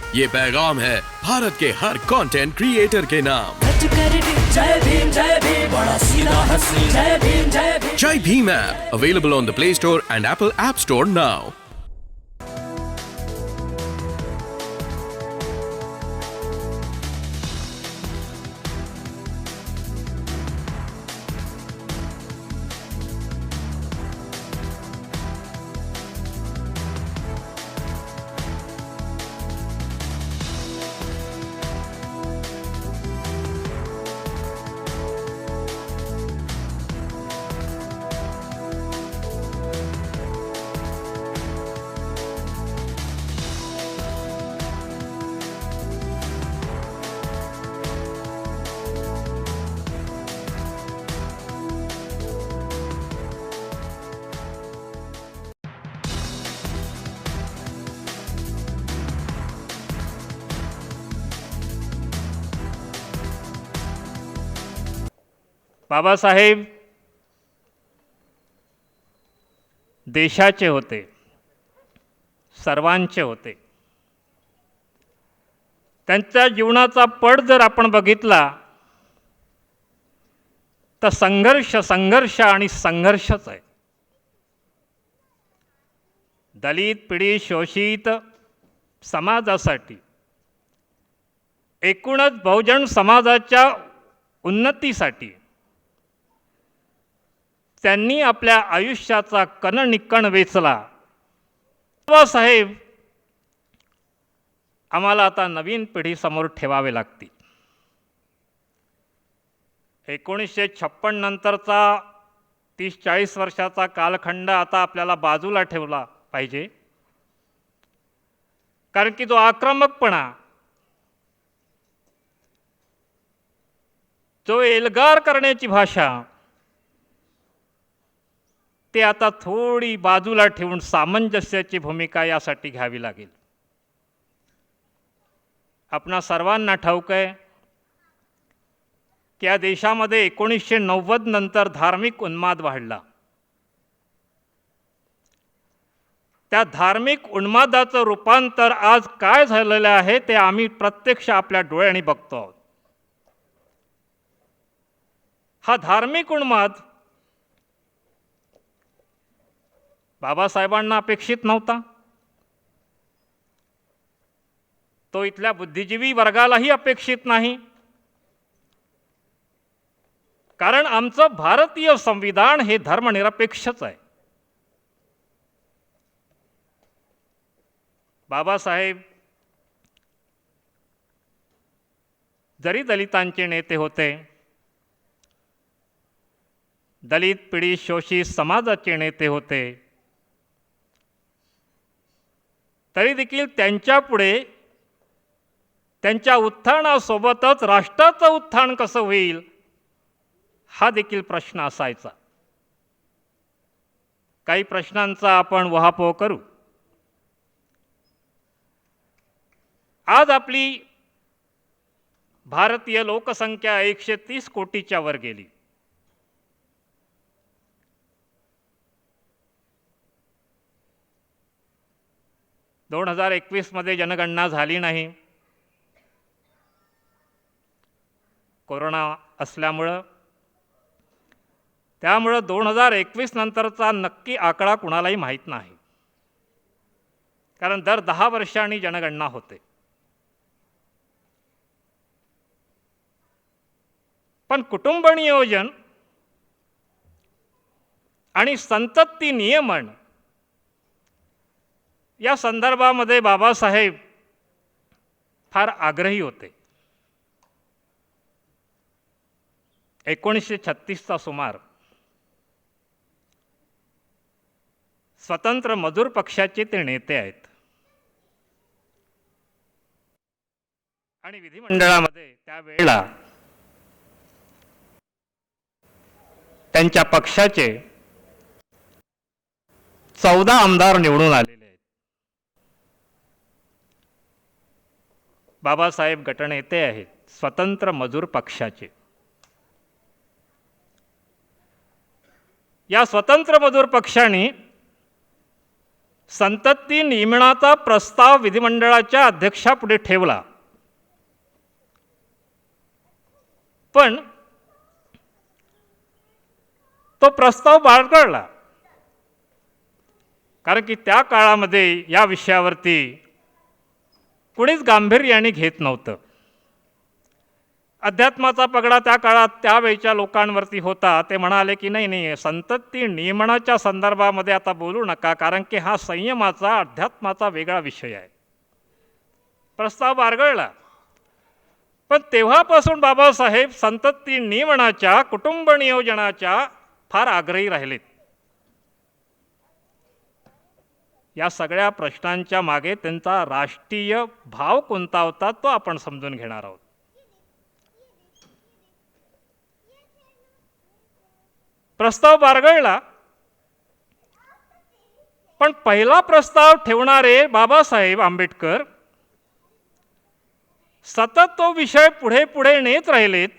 ये पैगाम है भारत के हर कंटेंट क्रिएटर के नाम। जय भीम बड़ा सीधा हंसी जय भीम जय Bhim app available on the play store and Apple app store now. Babasaheb देशाचे होते, सर्वांचे होते. त्यांच्या जीवनाचा पट जर आपण बघितला तर संघर्ष आणि संघर्षच आहे. दलित, पीडित, शोषित समाजासाठी, एकूणच बहुजन समाजाच्या उन्नतीसाठी त्यांनी आपल्या आयुष्याचा कणनिकण वेचला. बाबासाहेब आम्हाला आता नवीन पिढीसमोर ठेवावे लागतील. 1956 नंतरचा 30-40 वर्षाचा कालखंड आता आपल्याला बाजूला ठेवला पाहिजे, कारण की जो आक्रमकपणा, जो एल्गार करण्याची भाषा, ते आता थोडी बाजूला ठेवून सामंजस्याची भूमिका यासाठी घ्यावी लागेल. आपणा सर्वांना ठाऊक आहे की या देशामध्ये 1990 नंतर धार्मिक उन्माद वाढला. त्या धार्मिक उन्मादाचं रूपांतर आज काय झालेलं आहे ते आम्ही प्रत्यक्ष आपल्या डोळ्यांनी बघतो आहोत. हा धार्मिक उन्माद बाबासाहेबांना अपेक्षित नव्हता. तो इथल्या बुद्धिजीवी वर्गालाही अपेक्षित नाही, कारण आमचं भारतीय संविधान हे धर्मनिरपेक्षच आहे. बाबासाहेब जरी दलितांचे नेते होते, दलित, पीडित, शोषित समाजाचे नेते होते, तरी देखील त्यांच्यापुढे त्यांच्या उत्थानासोबतच राष्ट्राचं उत्थान कसं होईल हा देखील प्रश्न असायचा. काही प्रश्नांचा आपण उहापोह करू. आज आपली भारतीय लोकसंख्या 130 कोटीच्या वर गेली. दोन 2021 जनगणना झाली नाही, कोरोना असल्यामुळं. त्यामुळं 2021 नंतरचा नक्की आकडा कुणालाही माहीत नाही, कारण दर 10 वर्षांनी जनगणना होते. पण कुटुंब नियोजन आणि संतती नियमन या संदर्भामध्ये बाबासाहेब फार आग्रही होते. 1936चा सुमार स्वतंत्र मजूर पक्षाचे ते नेते आहेत आणि विधिमंडळामध्ये त्यावेळेला त्यांच्या पक्षाचे 14 आमदार निवडून आलेले आहेत. बाबासाहेब गटनेते आहेत स्वतंत्र मजूर पक्षाचे. या स्वतंत्र मजूर पक्षाने संतती नियमनाचा प्रस्ताव विधिमंडळाच्या अध्यक्षापुढे ठेवला, पण तो प्रस्ताव बाळगला, कारण की त्या काळामध्ये या विषयावरती कुणीच गांभीर्याने घेत नव्हतं. अध्यात्माचा पगडा त्या काळात त्यावेळच्या लोकांवरती होता. ते म्हणाले की नाही, संतती नियमनाच्या संदर्भामध्ये आता बोलू नका, कारण की हा संयमाचा अध्यात्माचा वेगळा विषय आहे. प्रस्ताव बाळगला. पण तेव्हापासून बाबासाहेब संतती नियमनाच्या, कुटुंब नियोजनाच्या फार आग्रही राहिलेत. या सगळ्या प्रश्नांच्या मागे त्यांचा राष्ट्रीय भाव कोणता होता तो आपण समजून घेणार आहोत. प्रस्ताव बाळगला, पण पहिला प्रस्ताव ठेवणारे बाबासाहेब आंबेडकर सतत तो विषय पुढे पुढे नेत राहिलेत.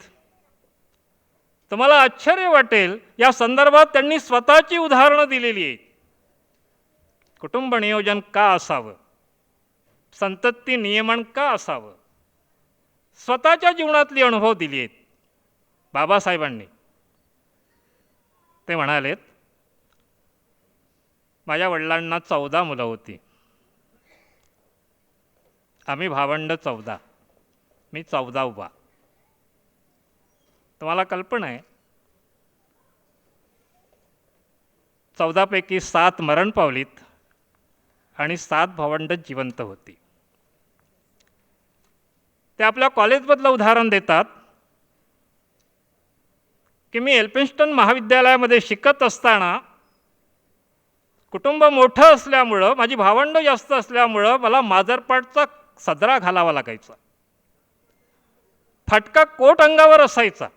तुम्हाला आश्चर्य वाटेल, या संदर्भात त्यांनी स्वतःची उदाहरणं दिलेली आहेत. कुटुंब नियोजन का असावं, संतती नियमन का असावं, स्वतःच्या जीवनातली अनुभव दिली आहेत बाबासाहेबांनी. ते म्हणालेत, माझ्या वडिलांना 14 मुलं होती. आम्ही भावंड 14, मी 14वा. तुम्हाला कल्पना आहे, 14 पैकी 7 मरण पावलीत आणि 7 भावंड जिवंत होती. ते आपल्या कॉलेजमधलं उदाहरण देतात की मी एल्फिन्स्टन महाविद्यालयामध्ये शिकत असताना कुटुंब मोठं असल्यामुळं, माझी भावंड जास्त असल्यामुळं मला माजरपाटचा सदरा घालावा लागायचा. फटका कोट अंगावर असायचा,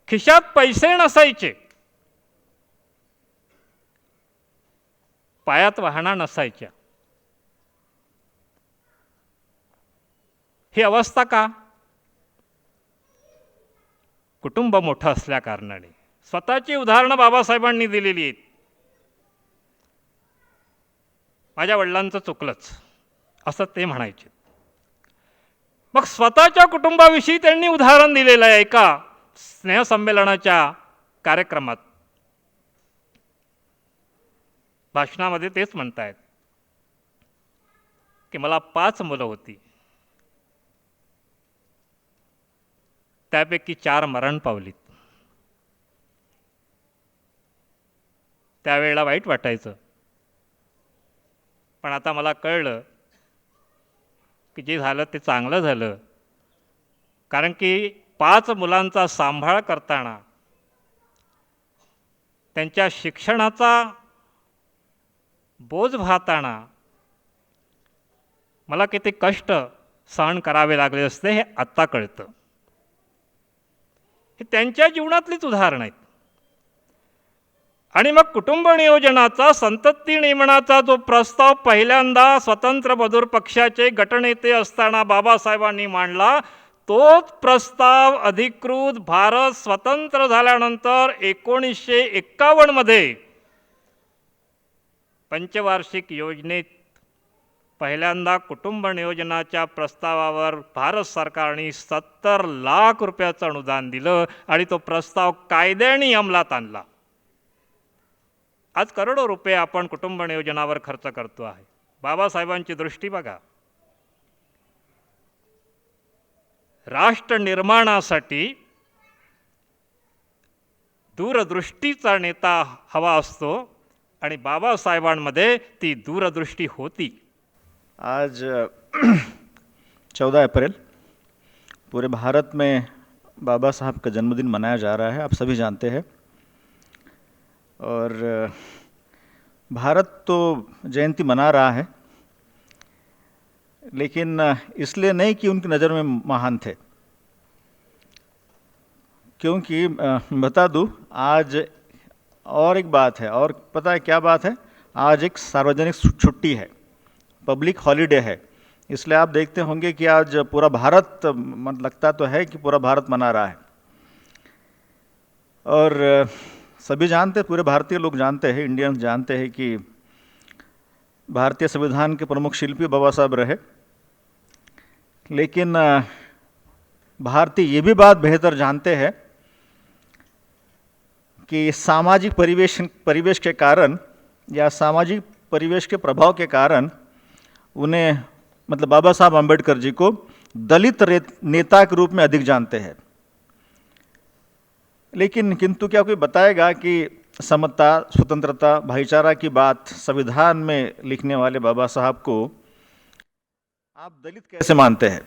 खिशात पैसे नसायचे, पायात वाहना नसायच्या. ही अवस्था का? कुटुंब मोठं असल्या कारणाने. स्वतःची उदाहरणं बाबासाहेबांनी दिलेली आहेत. माझ्या वडिलांचं चुकलंच असं ते म्हणायचे. मग स्वतःच्या कुटुंबाविषयी त्यांनी उदाहरण दिलेलं आहे एका स्नेहसंमेलनाच्या कार्यक्रमात. भाषणामध्ये तेच म्हणतायत की मला 5 मुलं होती, त्यापैकी 4 मरण पावलीत. त्यावेळेला वाईट वाटायचं, पण आता मला कळलं की जे झालं ते चांगलं झालं, कारण की 5 मुलांचा सांभाळ करताना त्यांच्या शिक्षणाचा बोज वाहताना मला किती कष्ट सहन करावे लागले असते हे आत्ता कळतं. हे त्यांच्या जीवनातलीच उदाहरणं आहेत. आणि मग कुटुंब नियोजनाचा, संतती नियमनाचा जो प्रस्ताव पहिल्यांदा स्वतंत्र मजूर पक्षाचे गटनेते असताना बाबासाहेबांनी मांडला, तोच प्रस्ताव अधिकृत भारत स्वतंत्र झाल्यानंतर 1951 मध्ये पंचवार्षिक योजनेत पहिल्यांदा कुटुंब नियोजनाच्या प्रस्तावावर भारत सरकारने 70 लाख रुपयाचं अनुदान दिलं आणि तो प्रस्ताव कायद्याने अंमलात आणला. आज करोडो रुपये आपण कुटुंब नियोजनावर खर्च करतो आहे. बाबासाहेबांची दृष्टी बघा. राष्ट्र निर्माणासाठी दूरदृष्टीचा नेता हवा असतो आणि बाबासाहेबांमध्ये ती दूरदृष्टी होती. आज 14 अप्रैल पूरे भारत में बाबा साहब का जन्मदिन मनाया जा रहा है, आप सभी जानते हैं. और भारत तो जयंती मना रहा है, लेकिन इसलिए नहीं कि उनकी नज़र में महान थे, क्योंकि बता दूं आज और एक बात है, और पता है क्या बात है, आज एक सार्वजनिक छुट्टी है, पब्लिक हॉलीडे है. इसलिए आप देखते होंगे कि आज पूरा भारत, लगता तो है कि पूरा भारत मना रहा है. और सभी जानते, पूरे भारतीय लोग जानते हैं, इंडियंस जानते हैं कि भारतीय संविधान के प्रमुख शिल्पी बाबा साहब रहे, लेकिन भारतीय ये भी बात बेहतर जानते हैं कि सामाजिक परिवेश के कारण या सामाजिक परिवेश के प्रभाव के कारण उन्हें मतलब बाबा साहब अम्बेडकर जी को दलित नेता के रूप में अधिक जानते हैं। लेकिन किंतु क्या कोई बताएगा कि समता, स्वतंत्रता, भाईचारा की बात संविधान में लिखने वाले बाबा साहब को आप दलित कैसे मानते हैं?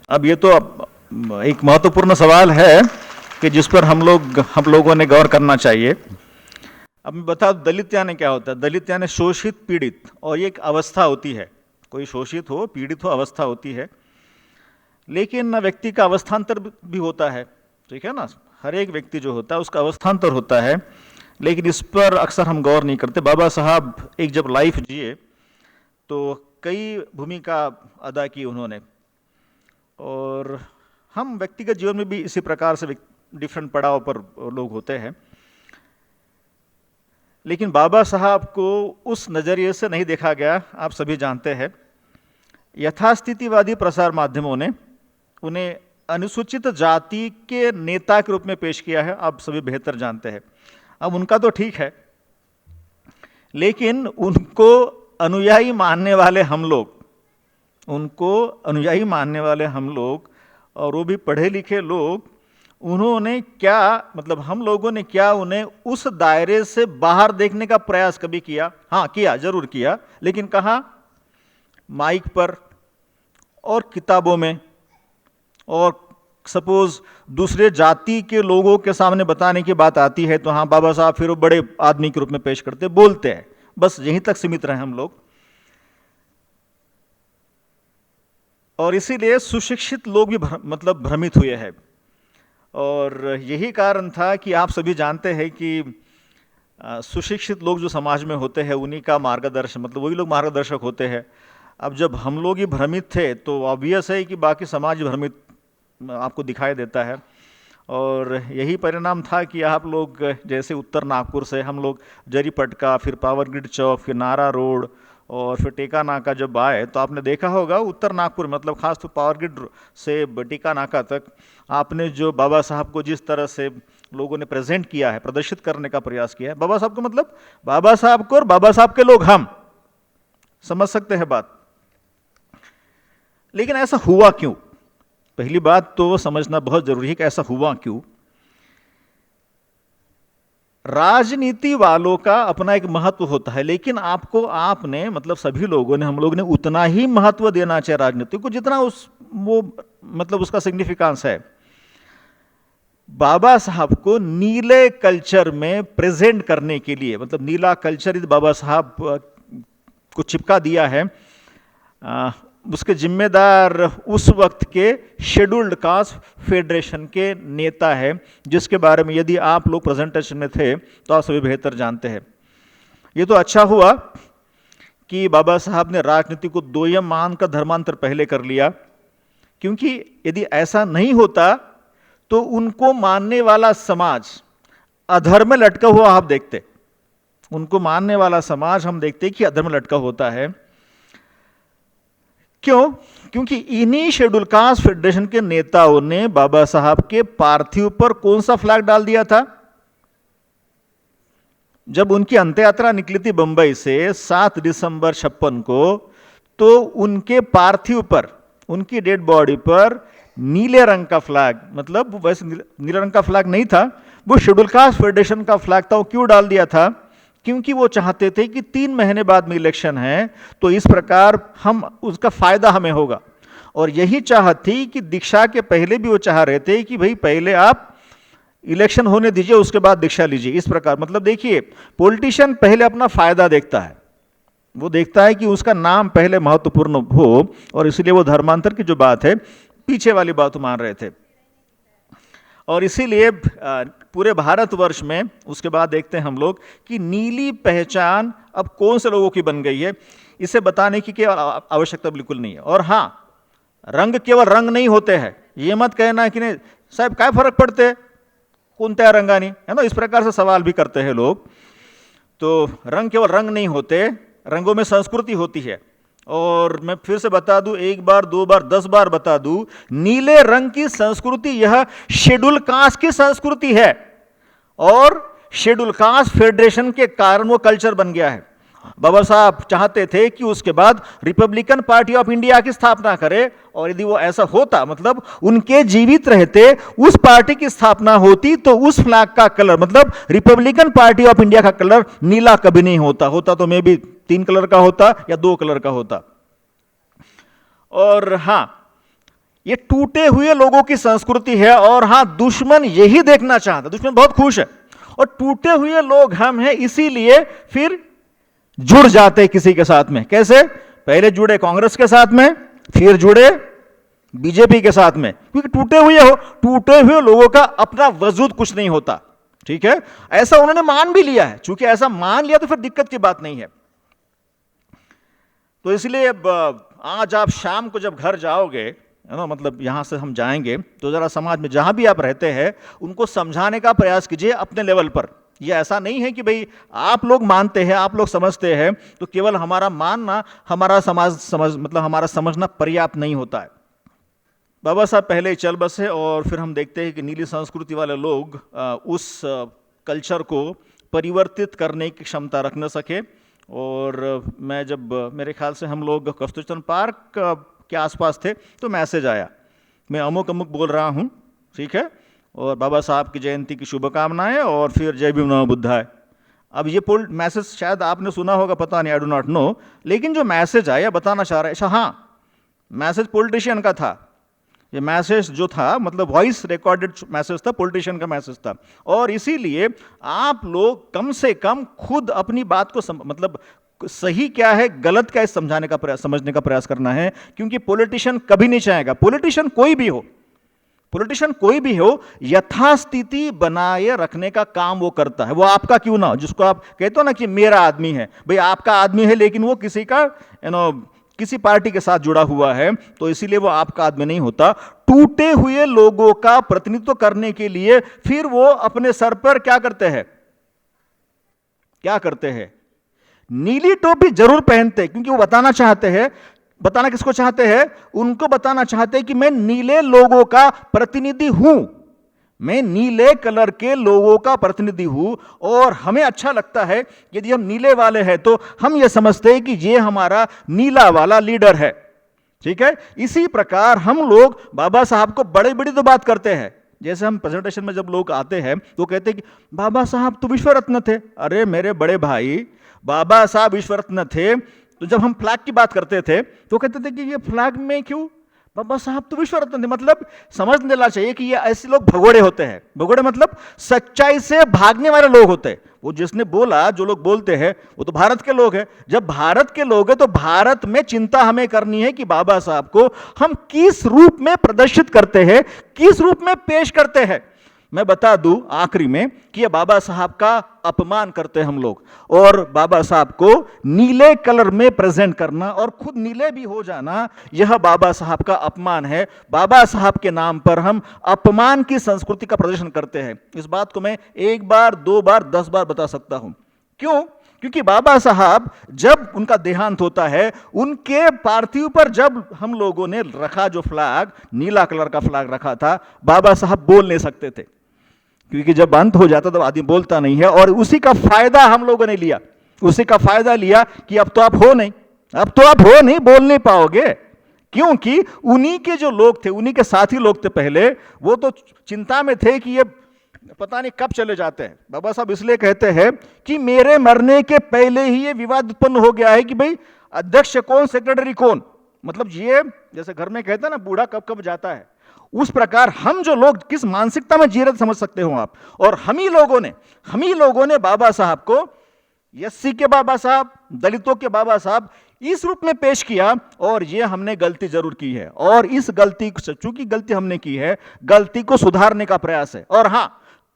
अब ये तो एक महत्वपूर्ण सवाल है कि जिस पर हम लोगों ने गौर करना चाहिए। अब मैं बता दूं दलित यानी क्या होता है। दलित यानी शोषित, पीड़ित, और ये एक अवस्था होती है। कोई शोषित हो, पीड़ित हो, अवस्था होती है। लेकिन व्यक्ति का अवस्थांतर भी होता है, ठीक है ना। हर एक व्यक्ति जो होता है उसका अवस्थांतर होता है, लेकिन इस पर अक्सर हम गौर नहीं करते। बाबा साहब एक जब लाइफ जिए तो कई भूमिका अदा की उन्होंने, और हम व्यक्तिगत जीवन में भी इसी प्रकार से डिफरेंट पड़ाव पर लोग होते हैं। लेकिन बाबा साहब को उस नज़रिए से नहीं देखा गया। आप सभी जानते हैं यथास्थितिवादी प्रसार माध्यमों ने उन्हें अनुसूचित जाति के नेता के रूप में पेश किया है। आप सभी बेहतर जानते हैं। अब उनका तो ठीक है, लेकिन उनको अनुयायी मानने वाले हम लोग, और वो भी पढ़े लिखे लोग, उन्होंने क्या मतलब हम लोगों ने क्या उन्हें उस दायरे से बाहर देखने का प्रयास कभी किया? हाँ, किया, जरूर किया, लेकिन कहाँ? माइक पर और किताबों में, और सपोज दूसरे जाति के लोगों के सामने बताने की बात आती है तो हाँ, बाबा साहब फिर वो बड़े आदमी के रूप में पेश करते, बोलते हैं। बस यहीं तक सीमित रहे हम लोग। और इसीलिए सुशिक्षित लोग भी भ्रमित हुए हैं। और यही कारण था कि आप सभी जानते हैं कि सुशिक्षित लोग जो समाज में होते हैं उन्हीं का मार्गदर्शन, मतलब वही लोग मार्गदर्शक होते हैं। अब जब हम लोग ही भ्रमित थे तो ऑब्वियस है कि बाकी समाज भ्रमित आपको दिखाई देता है। और यही परिणाम था कि आप लोग जैसे उत्तर नागपुर से हम लोग जरी पटका, फिर पावर ग्रिड चौक, फिर नारा रोड, और फिर टेका नाका जब आए तो आपने देखा होगा उत्तर नागपुर मतलब खास तो पावर ग्रिड से टेका नाका तक आपने जो बाबा साहब को जिस तरह से लोगों ने प्रेजेंट किया है, प्रदर्शित करने का प्रयास किया है। बाबा साहब को मतलब बाबा साहब को और बाबा साहब के लोग, हम समझ सकते हैं बात। लेकिन ऐसा हुआ क्यों? पहली बात तो समझना बहुत जरूरी है कि ऐसा हुआ क्यों। राजनीति वालों का अपना एक महत्व होता है, लेकिन आपने मतलब सभी लोगों ने, हम लोग ने उतना ही महत्व देना चाहिए राजनीति को जितना उसका सिग्निफिकेंस है। बाबा साहब को नीले कल्चर में प्रेजेंट करने के लिए, मतलब नीला कल्चर बाबा साहब को चिपका दिया है, उसके जिम्मेदार उस वक्त के शेड्यूल्ड कास्ट फेडरेशन के नेता है, जिसके बारे में यदि आप लोग प्रेजेंटेशन में थे तो आप सभी बेहतर जानते हैं। ये तो अच्छा हुआ कि बाबा साहब ने राजनीति को दोयम मान का धर्मांतर पहले कर लिया, क्योंकि यदि ऐसा नहीं होता तो उनको मानने वाला समाज अधर्म में लटका हुआ आप देखते। उनको मानने वाला समाज हम देखते कि अधर्म में लटका होता है। क्यों? क्योंकि इन्हीं शेड्यूल कास्ट फेडरेशन के नेताओं ने बाबा साहब के पार्थिव पर कौन सा फ्लैग डाल दिया था? जब उनकी अंत्य यात्रा निकली थी बंबई से 7 दिसंबर 56 को, तो उनके पार्थिव पर, उनकी डेड बॉडी पर नीले रंग का फ्लैग, मतलब वैसे नीले रंग का फ्लैग नहीं था, वो शेड्यूल कास्ट फेडरेशन का फ्लैग था। वो क्यों डाल दिया था? क्योंकि वो चाहते थे कि 3 महीने बाद में इलेक्शन है, तो इस प्रकार हम उसका फायदा हमें होगा। और यही चाहत थी कि दीक्षा के पहले भी वो चाह रहे थे कि भाई पहले आप इलेक्शन होने दीजिए, उसके बाद दीक्षा लीजिए। इस प्रकार मतलब देखिए, पॉलिटिशियन पहले अपना फायदा देखता है, वो देखता है कि उसका नाम पहले महत्वपूर्ण हो, और इसलिए वो धर्मांतर की जो बात है, पीछे वाली बात मान रहे थे। और इसीलिए पूरे भारतवर्ष में उसके बाद देखते हैं हम लोग कि नीली पहचान अब कौन से लोगों की बन गई है, इसे बताने की केवल आवश्यकता बिल्कुल नहीं है। और हाँ, रंग केवल रंग नहीं होते हैं, ये मत कहना कि नहीं साहब क्या फर्क पड़ते, कोणत्या रंगानी, है ना, इस प्रकार से सवाल भी करते हैं लोग। तो रंग केवल रंग नहीं होते, रंगों में संस्कृति होती है। और मैं फिर से बता दूं, एक बार, दो बार, 10 बार बता दूं, नीले रंग की संस्कृति यह शेड्यूल कास्ट की संस्कृति है और शेड्यूल कास्ट फेडरेशन के कारण वो कल्चर बन गया है। बाबा साहब चाहते थे कि उसके बाद रिपब्लिकन पार्टी ऑफ इंडिया की स्थापना करे, और यदि वो ऐसा होता, मतलब उनके जीवित रहते उस पार्टी की स्थापना होती, तो उस फ्लैग का कलर, मतलब रिपब्लिकन पार्टी ऑफ इंडिया का कलर नीला कभी नहीं होता तो मे भी 3 कलर का होता या 2 कलर का होता। और हां, ये टूटे हुए लोगों की संस्कृति है। और हां, दुश्मन यही देखना चाहता, दुश्मन बहुत खुश है और टूटे हुए लोग हम हैं, इसीलिए फिर जुड़ जाते किसी के साथ में। कैसे? पहले जुड़े कांग्रेस के साथ में, फिर जुड़े बीजेपी के साथ में, क्योंकि टूटे हुए लोगों का अपना वजूद कुछ नहीं होता। ठीक है, ऐसा उन्होंने मान भी लिया है। चूंकि ऐसा मान लिया तो फिर दिक्कत की बात नहीं है। तो इसलिए आज आप शाम को जब घर जाओगे, है ना, मतलब यहां से हम जाएंगे, तो जरा समाज में जहां भी आप रहते हैं उनको समझाने का प्रयास कीजिए अपने लेवल पर। ये ऐसा नहीं है कि भाई आप लोग मानते हैं, आप लोग समझते हैं, तो केवल हमारा मानना, हमारा मतलब हमारा समझना पर्याप्त नहीं होता है। बाबा साहब पहले ही चल बसे और फिर हम देखते हैं कि नीली संस्कृति वाले लोग उस कल्चर को परिवर्तित करने की क्षमता रख न सके। और मैं जब, मेरे ख्याल से हम लोग कस्तूरचंद पार्क के आसपास थे, तो मैसेज आया, मैं अमुक अमुक बोल रहा हूँ, ठीक है, और बाबा साहब की जयंती की शुभकामनाएं, और फिर जय भीम नमो बुद्धाय। अब ये मैसेज शायद आपने सुना होगा, पता नहीं, आई डू नॉट नो, लेकिन जो मैसेज आया बताना चाह रहा है, अच्छा हाँ, मैसेज पॉलिटिशियन का था। ये मैसेज जो था, मतलब वॉइस रिकॉर्डेड मैसेज था, पॉलिटिशियन का मैसेज था। और इसीलिए आप लोग कम से कम खुद अपनी बात को मतलब सही क्या है, गलत क्या है, समझने का प्रयास करना है। क्योंकि पॉलिटिशियन कभी नहीं चाहेगा, पॉलिटिशियन कोई भी हो, यथास्थिति बनाए रखने का काम वो करता है। वो आपका क्यों ना हो, जिसको आप कहते हो ना कि मेरा आदमी है, भाई आपका आदमी है, लेकिन वो किसी का किसी पार्टी के साथ जुड़ा हुआ है, तो इसीलिए वो आपका आदमी नहीं होता। टूटे हुए लोगों का प्रतिनिधित्व करने के लिए फिर वो अपने सर पर क्या करते हैं, नीली टोपी जरूर पहनते हैं, क्योंकि वो बताना किसको चाहते हैं? उनको बताना चाहते हैं कि मैं नीले लोगों का प्रतिनिधि हूं, मैं नीले कलर के लोगों का प्रतिनिधि हूं। और हमें अच्छा लगता है यदि हम नीले वाले हैं, तो हम ये समझते हैं कि ये हमारा नीला वाला लीडर है। ठीक है, इसी प्रकार हम लोग बाबा साहब को बड़ी बड़ी तो बात करते हैं। जैसे हम प्रेजेंटेशन में जब लोग आते हैं तो कहते हैं कि बाबा साहब तो विश्व रत्न थे। अरे मेरे बड़े भाई, बाबा साहब विश्व रत्न थे, तो जब हम फ्लैग की बात करते थे तो कहते थे कि ये फ्लैग में क्यों, बाबा साहब तो विश्व रत्न थे। मतलब समझ लेना चाहिए कि ये ऐसे लोग भगोड़े होते हैं। भगोड़े मतलब सच्चाई से भागने वाले लोग होते हैं। वो जिसने बोला, जो लोग बोलते हैं, वो तो भारत के लोग हैं। जब भारत के लोग हैं तो भारत में चिंता हमें करनी है कि बाबा साहब को हम किस रूप में प्रदर्शित करते हैं, किस रूप में पेश करते हैं। मैं बता दूं आखिरी में कि ये बाबा साहब का अपमान करते हैं हम लोग, और बाबा साहब को नीले कलर में प्रेजेंट करना और खुद नीले भी हो जाना, यह बाबा साहब का अपमान है। बाबा साहब के नाम पर हम अपमान की संस्कृति का प्रदर्शन करते हैं। इस बात को मैं 1 बार, 2 बार, 10 बार बता सकता हूं। क्यों? क्योंकि बाबा साहब जब उनका देहांत होता है, उनके पार्थिव पर जब हम लोगों ने रखा जो फ्लैग, नीला कलर का फ्लैग रखा था, बाबा साहब बोल नहीं सकते थे, क्योंकि जब अंत हो जाता तो आदमी बोलता नहीं है। और उसी का फायदा हम लोगों ने लिया, उसी का फायदा लिया कि अब तो आप हो नहीं, बोल नहीं पाओगे। क्योंकि उन्हीं के जो लोग थे, उन्हीं के साथी लोग थे पहले, वो तो चिंता में थे कि ये पता नहीं कब चले जाते हैं। बाबा साहब इसलिए कहते हैं कि मेरे मरने के पहले ही ये विवाद उत्पन्न हो गया है कि भाई अध्यक्ष कौन, सेक्रेटरी कौन। मतलब ये जैसे घर में कहते हैं ना, बूढ़ा कब कब जाता है, उस प्रकार हम जो लोग किस मानसिकता में जी रहे समझ सकते हो आप। और हम ही लोगों ने बाबा साहब को एससी के बाबा साहब, दलितों के बाबा साहब इस रूप में पेश किया। और ये हमने गलती जरूर की है, और इस गलती को, चूंकि गलती हमने की है, गलती को सुधारने का प्रयास है। और हां,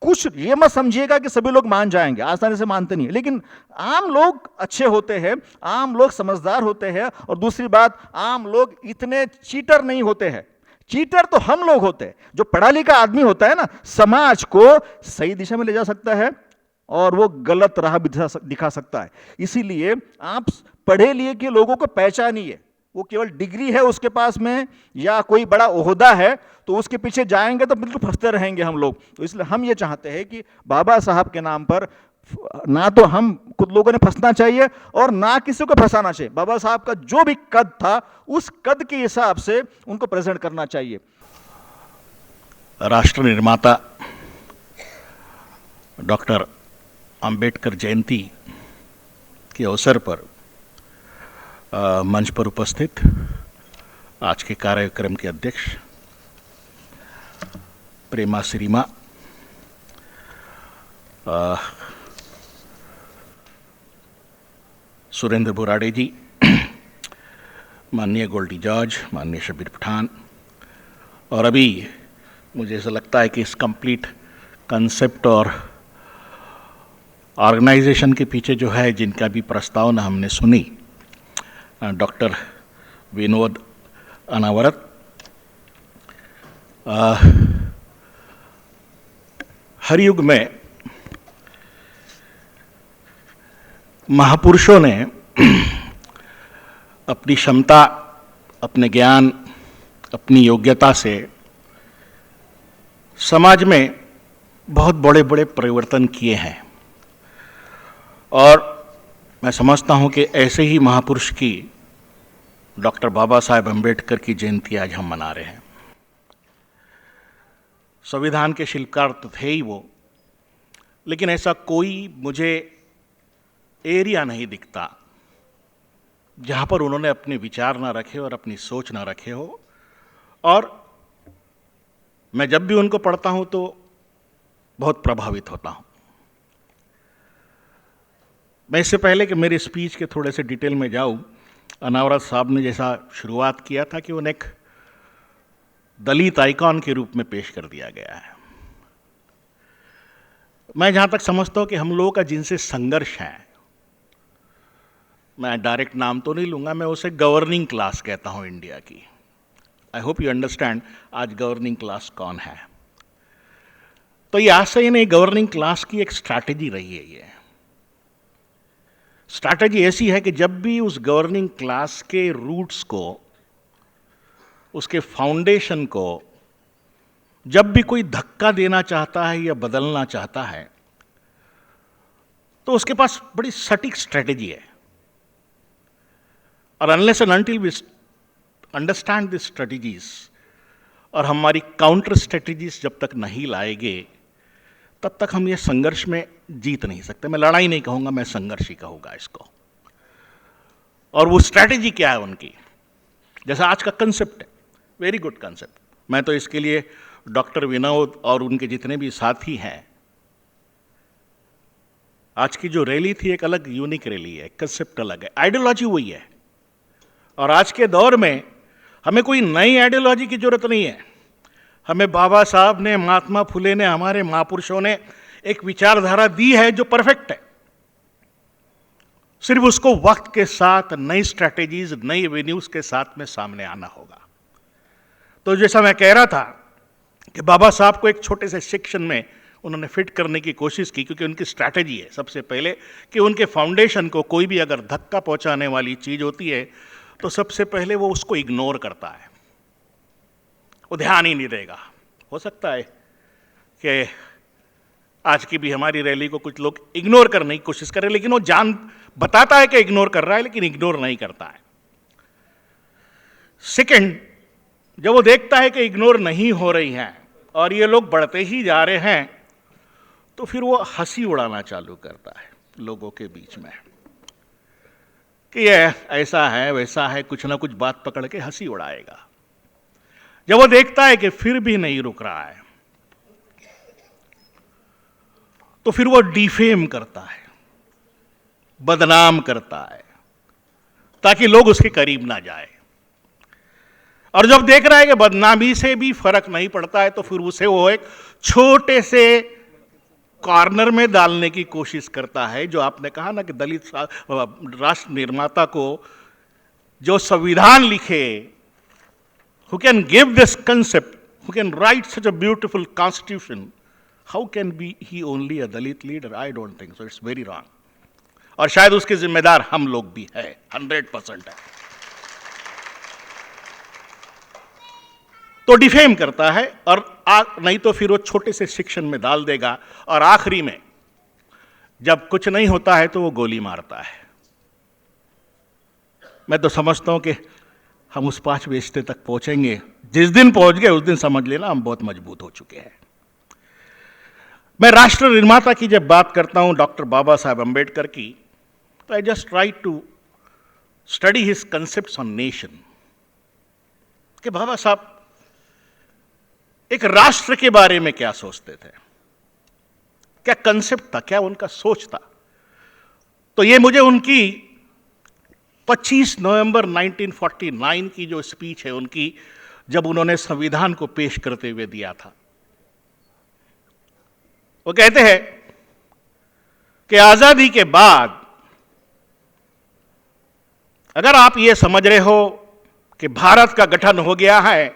कुछ ये मत समझिएगा कि सभी लोग मान जाएंगे, आसानी से मानते नहीं है, लेकिन आम लोग अच्छे होते हैं, आम लोग समझदार होते हैं। और दूसरी बात, आम लोग इतने चीटर नहीं होते हैं। चीटर तो हम लोग होते हैं। जो पढ़ा लिखा आदमी होता है ना, समाज को सही दिशा में ले जा सकता है और वो गलत राह भी दिखा सकता है। इसीलिए आप पढ़े लिखे लोगों को पहचान ही है, वो केवल डिग्री है उसके पास में या कोई बड़ा ओहदा है, तो उसके पीछे जाएंगे तो बिल्कुल फंसते रहेंगे हम लोग। तो इसलिए हम ये चाहते हैं कि बाबा साहब के नाम पर ना तो हम खुद लोगों ने फंसना चाहिए और ना किसी को फंसाना चाहिए। बाबा साहब का जो भी कद था उस कद के हिसाब से उनको प्रेजेंट करना चाहिए। राष्ट्र निर्माता डॉक्टर अंबेडकर जयंती के अवसर पर मंच पर उपस्थित आज के कार्यक्रम के अध्यक्ष प्रेमा श्रीमा, सुरेंद्र बुराड़े जी, माननीय गोल्डी जॉर्ज, माननीय शबीर पठान, और अभी मुझे ऐसा लगता है कि इस कंप्लीट कंसेप्ट और ऑर्गेनाइजेशन के पीछे जो है, जिनका भी प्रस्तावना हमने सुनी, डॉक्टर विनोद अनावरत, हर युग में महापुरुषों ने अपनी क्षमता, अपने ज्ञान, अपनी योग्यता से समाज में बहुत बड़े बड़े परिवर्तन किए हैं। और मैं समझता हूं कि ऐसे ही महापुरुष की डॉक्टर बाबा साहेब अम्बेडकर की जयंती आज हम मना रहे हैं। संविधान के शिल्पकार तो थे ही वो, लेकिन ऐसा कोई मुझे एरिया नहीं दिखता जहां पर उन्होंने अपने विचार ना रखे और अपनी सोच ना रखे हो। और मैं जब भी उनको पढ़ता हूं तो बहुत प्रभावित होता हूं। मैं इससे पहले कि मेरी स्पीच के थोड़े से डिटेल में जाऊं, अनावरत साहब ने जैसा शुरुआत किया था कि उन्हें एक दलित आइकॉन के रूप में पेश कर दिया गया है। मैं जहां तक समझता हूं कि हम लोगों का जिनसे संघर्ष है, मैं डायरेक्ट नाम तो नहीं लूंगा, मैं उसे गवर्निंग क्लास कहता हूं इंडिया की। आई होप यू अंडरस्टैंड आज गवर्निंग क्लास कौन है। तो ये आज से ही नहीं, गवर्निंग क्लास की एक स्ट्रैटेजी रही है। ये स्ट्रैटेजी ऐसी है कि जब भी उस गवर्निंग क्लास के रूट्स को, उसके फाउंडेशन को जब भी कोई धक्का देना चाहता है या बदलना चाहता है, तो उसके पास बड़ी सटीक स्ट्रैटेजी है। और unless and until we understand this strategies और हमारी काउंटर स्ट्रेटजीज जब तक नहीं लाएंगे, तब तक हम ये संघर्ष में जीत नहीं सकते। मैं लड़ाई नहीं कहूंगा, मैं संघर्ष ही कहूंगा इसको। और वो स्ट्रैटेजी क्या है उनकी, जैसा आज का कंसेप्ट है, वेरी गुड कंसेप्ट। मैं तो इसके लिए डॉक्टर विनोद और उनके जितने भी साथी हैं, आज की जो रैली थी एक अलग यूनिक रैली है, कंसेप्ट अलग है, आइडियोलॉजी वही है। और आज के दौर में हमें कोई नई आइडियोलॉजी की जरूरत नहीं है। हमें बाबा साहब ने, महात्मा फुले ने, हमारे महापुरुषों ने एक विचारधारा दी है जो परफेक्ट है। सिर्फ उसको वक्त के साथ नई स्ट्रैटेजीज, नई एवेन्यूज के साथ में सामने आना होगा। तो जैसा मैं कह रहा था कि बाबा साहब को एक छोटे से सेक्शन में उन्होंने फिट करने की कोशिश की, क्योंकि उनकी स्ट्रैटेजी है सबसे पहले कि उनके फाउंडेशन को कोई भी अगर धक्का पहुंचाने वाली चीज होती है तो सबसे पहले वो उसको इग्नोर करता है, वो ध्यान ही नहीं देगा। हो सकता है कि आज की भी हमारी रैली को कुछ लोग इग्नोर करने की कोशिश करें, लेकिन वो बताता है कि इग्नोर कर रहा है, लेकिन इग्नोर नहीं करता है। सेकंड, जब वो देखता है कि इग्नोर नहीं हो रही है और ये लोग बढ़ते ही जा रहे हैं, तो फिर वो हंसी उड़ाना चालू करता है लोगों के बीच में कि ये ऐसा है, वैसा है, कुछ ना कुछ बात पकड़ के हंसी उड़ाएगा। जब वो देखता है कि फिर भी नहीं रुक रहा है, तो फिर वो डिफेम करता है, बदनाम करता है, ताकि लोग उसके करीब ना जाए। और जब देख रहा है कि बदनामी से भी फर्क नहीं पड़ता है, तो फिर उसे वो एक छोटे से कॉर्नर में डालने की कोशिश करता है। जो आपने कहा ना कि दलित राष्ट्र निर्माता को जो संविधान लिखे, who can give this concept, who can write such a beautiful constitution, how can be he only a Dalit leader? I don't think so. It's very wrong. और शायद उसके जिम्मेदार हम लोग भी हैं, 100% है। तो डिफेम करता है और नहीं तो फिर वो छोटे से सेक्शन में डाल देगा और आखिरी में जब कुछ नहीं होता है तो वो गोली मारता है। मैं तो समझता हूं कि हम उस 5वें रिश्ते तक पहुंचेंगे, जिस दिन पहुंच गए उस दिन समझ लेना हम बहुत मजबूत हो चुके हैं। मैं राष्ट्र निर्माता की जब बात करता हूं डॉक्टर बाबा साहब अंबेडकर की, तो I just try to study his concepts on nation. कि बाबा साहब एक राष्ट्र के बारे में क्या सोचते थे, क्या कंसेप्ट था, क्या उनका सोच था। तो ये मुझे उनकी 25 नवंबर 1949 की जो स्पीच है उनकी, जब उन्होंने संविधान को पेश करते हुए दिया था। वो कहते हैं कि आजादी के बाद अगर आप ये समझ रहे हो कि भारत का गठन हो गया है,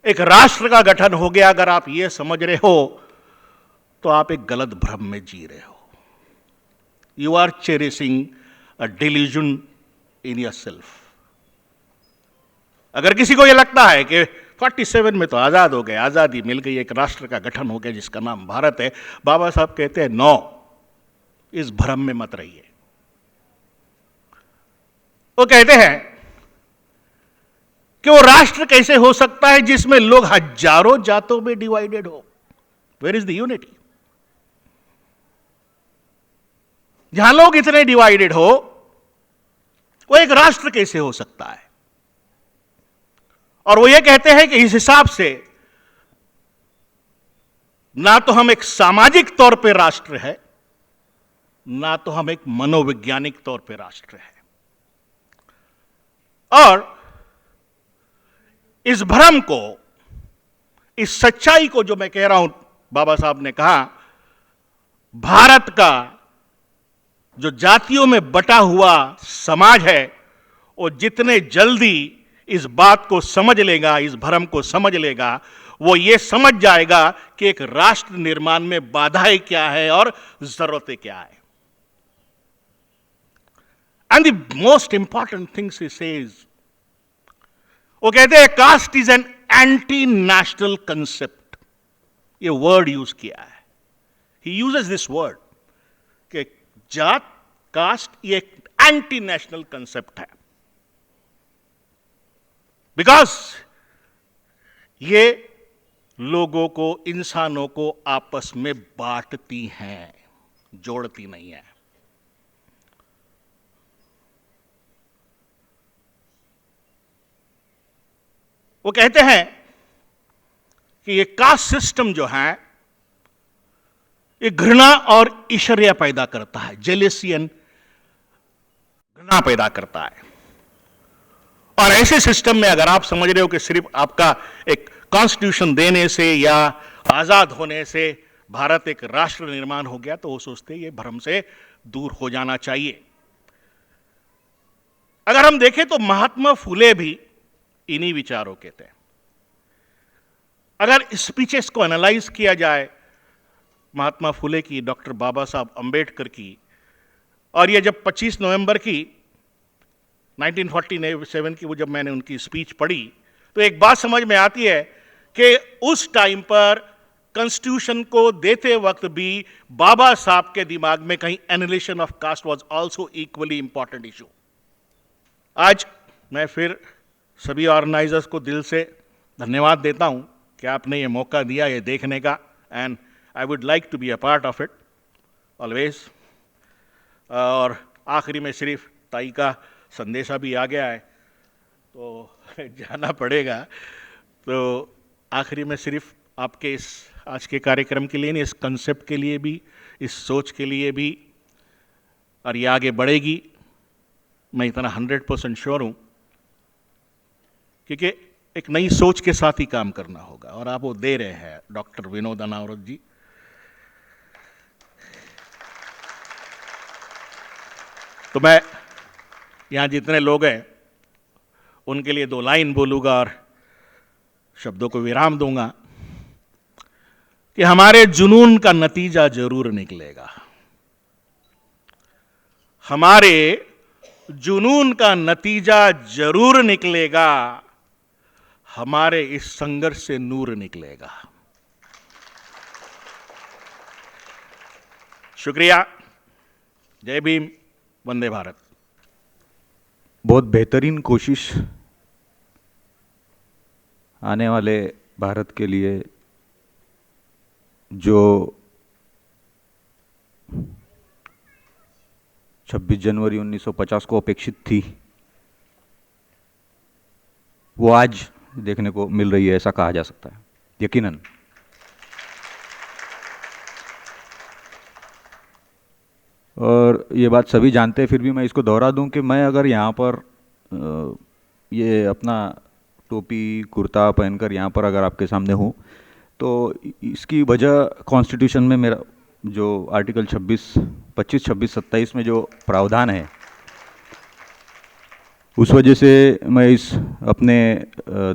एक राष्ट्र का गठन हो गया, अगर आप ये समझ रहे हो तो आप एक गलत भ्रम में जी रहे हो। You are cherishing a delusion in your self. अगर किसी को यह लगता है कि 47 में तो आजाद हो गए, आजादी मिल गई, एक राष्ट्र का गठन हो गया जिसका नाम भारत है, बाबा साहब कहते हैं नो, इस भ्रम में मत रहिए। वो कहते हैं कि वो राष्ट्र कैसे हो सकता है जिसमें लोग हजारों जातों में डिवाइडेड हो। Where is the unity? जहां लोग इतने डिवाइडेड हो, वो एक राष्ट्र कैसे हो सकता है? और वो ये कहते हैं कि इस हिसाब से ना तो हम एक सामाजिक तौर पे राष्ट्र है, ना तो हम एक मनोवैज्ञानिक तौर पे राष्ट्र है। और इस भ्रम को, इस सच्चाई को जो मैं कह रहा हूं, बाबा साहब ने कहा भारत का जो जातियों में बटा हुआ समाज है, वो जितने जल्दी इस बात को समझ लेगा, इस भ्रम को समझ लेगा, वो ये समझ जाएगा कि एक राष्ट्र निर्माण में बाधाएं क्या है और जरूरतें क्या है। And the most important things he says, वो कहते हैं caste is an anti national concept. ये वर्ड यूज किया है, ही यूजेस दिस वर्ड कि जात, कास्ट ये एक एंटी नेशनल कंसेप्ट है, बिकॉज ये लोगों को, इंसानों को आपस में बांटती हैं, जोड़ती नहीं है। वो कहते हैं कि ये कास्ट सिस्टम जो है ये घृणा और ईर्ष्या पैदा करता है, जेलेसी एंड घृणा पैदा करता है। और ऐसे सिस्टम में अगर आप समझ रहे हो कि सिर्फ आपका एक कॉन्स्टिट्यूशन देने से या आजाद होने से भारत एक राष्ट्र निर्माण हो गया, तो वो सोचते ये भ्रम से दूर हो जाना चाहिए। अगर हम देखें तो महात्मा फुले भी इन्हीं विचारों के थे। अगर स्पीचेस को एनालाइज किया जाए, महात्मा फुले की, डॉक्टर बाबा साहब अंबेडकर की, और ये जब 25 नवंबर की 1947 की वो जब मैंने उनकी स्पीच पढ़ी, तो एक बात समझ में आती है कि उस टाइम पर कॉन्स्टिट्यूशन को देते वक्त भी बाबा साहब के दिमाग में कहीं analysis of caste was also equally important issue. आज मैं फिर सभी ऑर्गेनाइजर्स को दिल से धन्यवाद देता हूं कि आपने ये मौका दिया ये देखने का, and I would like to be a part of it always. और आखिरी में सिर्फ ताई का संदेशा भी आ गया है तो जाना पड़ेगा, तो आखिरी में सिर्फ आपके इस आज के कार्यक्रम के लिए नहीं, इस कंसेप्ट के लिए भी, इस सोच के लिए भी, और ये आगे बढ़ेगी, मैं इतना 100% श्योर हूँ, क्योंकि एक नई सोच के साथ ही काम करना होगा, और आप वो दे रहे हैं डॉक्टर विनोद अनावरत जी। तो मैं यहाँ जितने लोग हैं उनके लिए 2 लाइन बोलूँगा और शब्दों को विराम दूंगा कि हमारे जुनून का नतीजा जरूर निकलेगा। हमारे जुनून का नतीजा जरूर निकलेगा, हमारे इस संघर्ष से नूर निकलेगा। शुक्रिया। जय भीम, वंदे भारत। बहुत बेहतरीन कोशिश आने वाले भारत के लिए, जो 26 जनवरी 1950 को अपेक्षित थी, वो आज देखने को मिल रही है, ऐसा कहा जा सकता है यकीनन। और ये बात सभी जानते हैं, फिर भी मैं इसको दोहरा दूं कि मैं अगर यहाँ पर ये अपना टोपी कुर्ता पहनकर यहाँ पर अगर आपके सामने हूँ, तो इसकी वजह कॉन्स्टिट्यूशन में मेरा जो आर्टिकल 25, 26, 27 में जो प्रावधान है, उस वजह से मैं इस अपने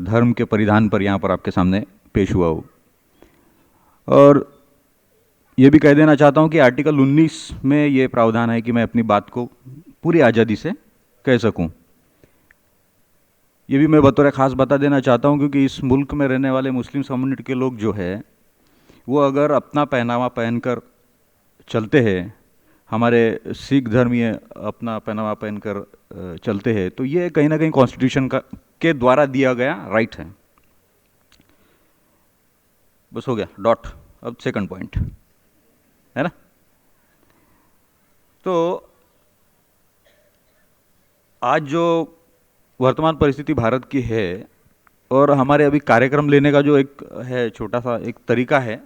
धर्म के परिधान पर यहाँ पर आपके सामने पेश हुआ हूँ। और ये भी कह देना चाहता हूँ कि आर्टिकल 19 में ये प्रावधान है कि मैं अपनी बात को पूरी आज़ादी से कह सकूँ। ये भी मैं बतौर ख़ास बता देना चाहता हूँ, क्योंकि इस मुल्क में रहने वाले मुस्लिम कम्युनिटी के लोग जो है, वो अगर अपना पहनावा पहनकर चलते हैं, हमारे सिख धर्मीय अपना पहनावा पहनकर चलते हैं, तो ये कहीं ना कहीं कॉन्स्टिट्यूशन के द्वारा दिया गया राइट है। बस हो गया, डॉट। अब सेकंड पॉइंट है ना। तो आज जो वर्तमान परिस्थिति भारत की है, और हमारे अभी कार्यक्रम लेने का जो एक है छोटा सा एक तरीका है,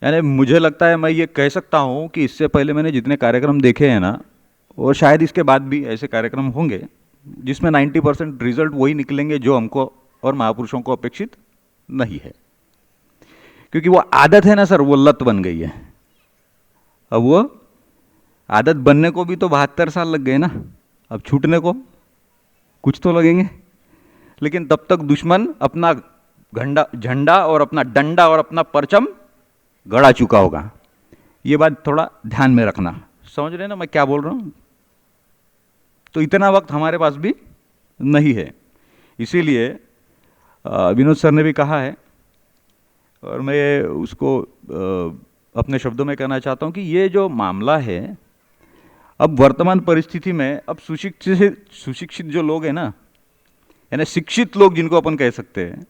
यानी मुझे लगता है मैं ये कह सकता हूँ कि इससे पहले मैंने जितने कार्यक्रम देखे हैं ना, और शायद इसके बाद भी ऐसे कार्यक्रम होंगे जिसमें 90% रिजल्ट वही निकलेंगे जो हमको और महापुरुषों को अपेक्षित नहीं है। क्योंकि वो आदत है ना सर, वो लत बन गई है। अब वो आदत बनने को भी तो 72 साल लग गए ना, अब छूटने को कुछ तो लगेंगे। लेकिन तब तक दुश्मन अपना झंडा और अपना डंडा और अपना परचम गड़ा चुका होगा। ये बात थोड़ा ध्यान में रखना, समझ रहे ना मैं क्या बोल रहा हूँ। तो इतना वक्त हमारे पास भी नहीं है, इसीलिए विनोद सर ने भी कहा है, और मैं उसको अपने शब्दों में कहना चाहता हूँ कि ये जो मामला है, अब वर्तमान परिस्थिति में अब सुशिक्षित जो लोग हैं ना, यानी शिक्षित लोग जिनको अपन कह सकते हैं,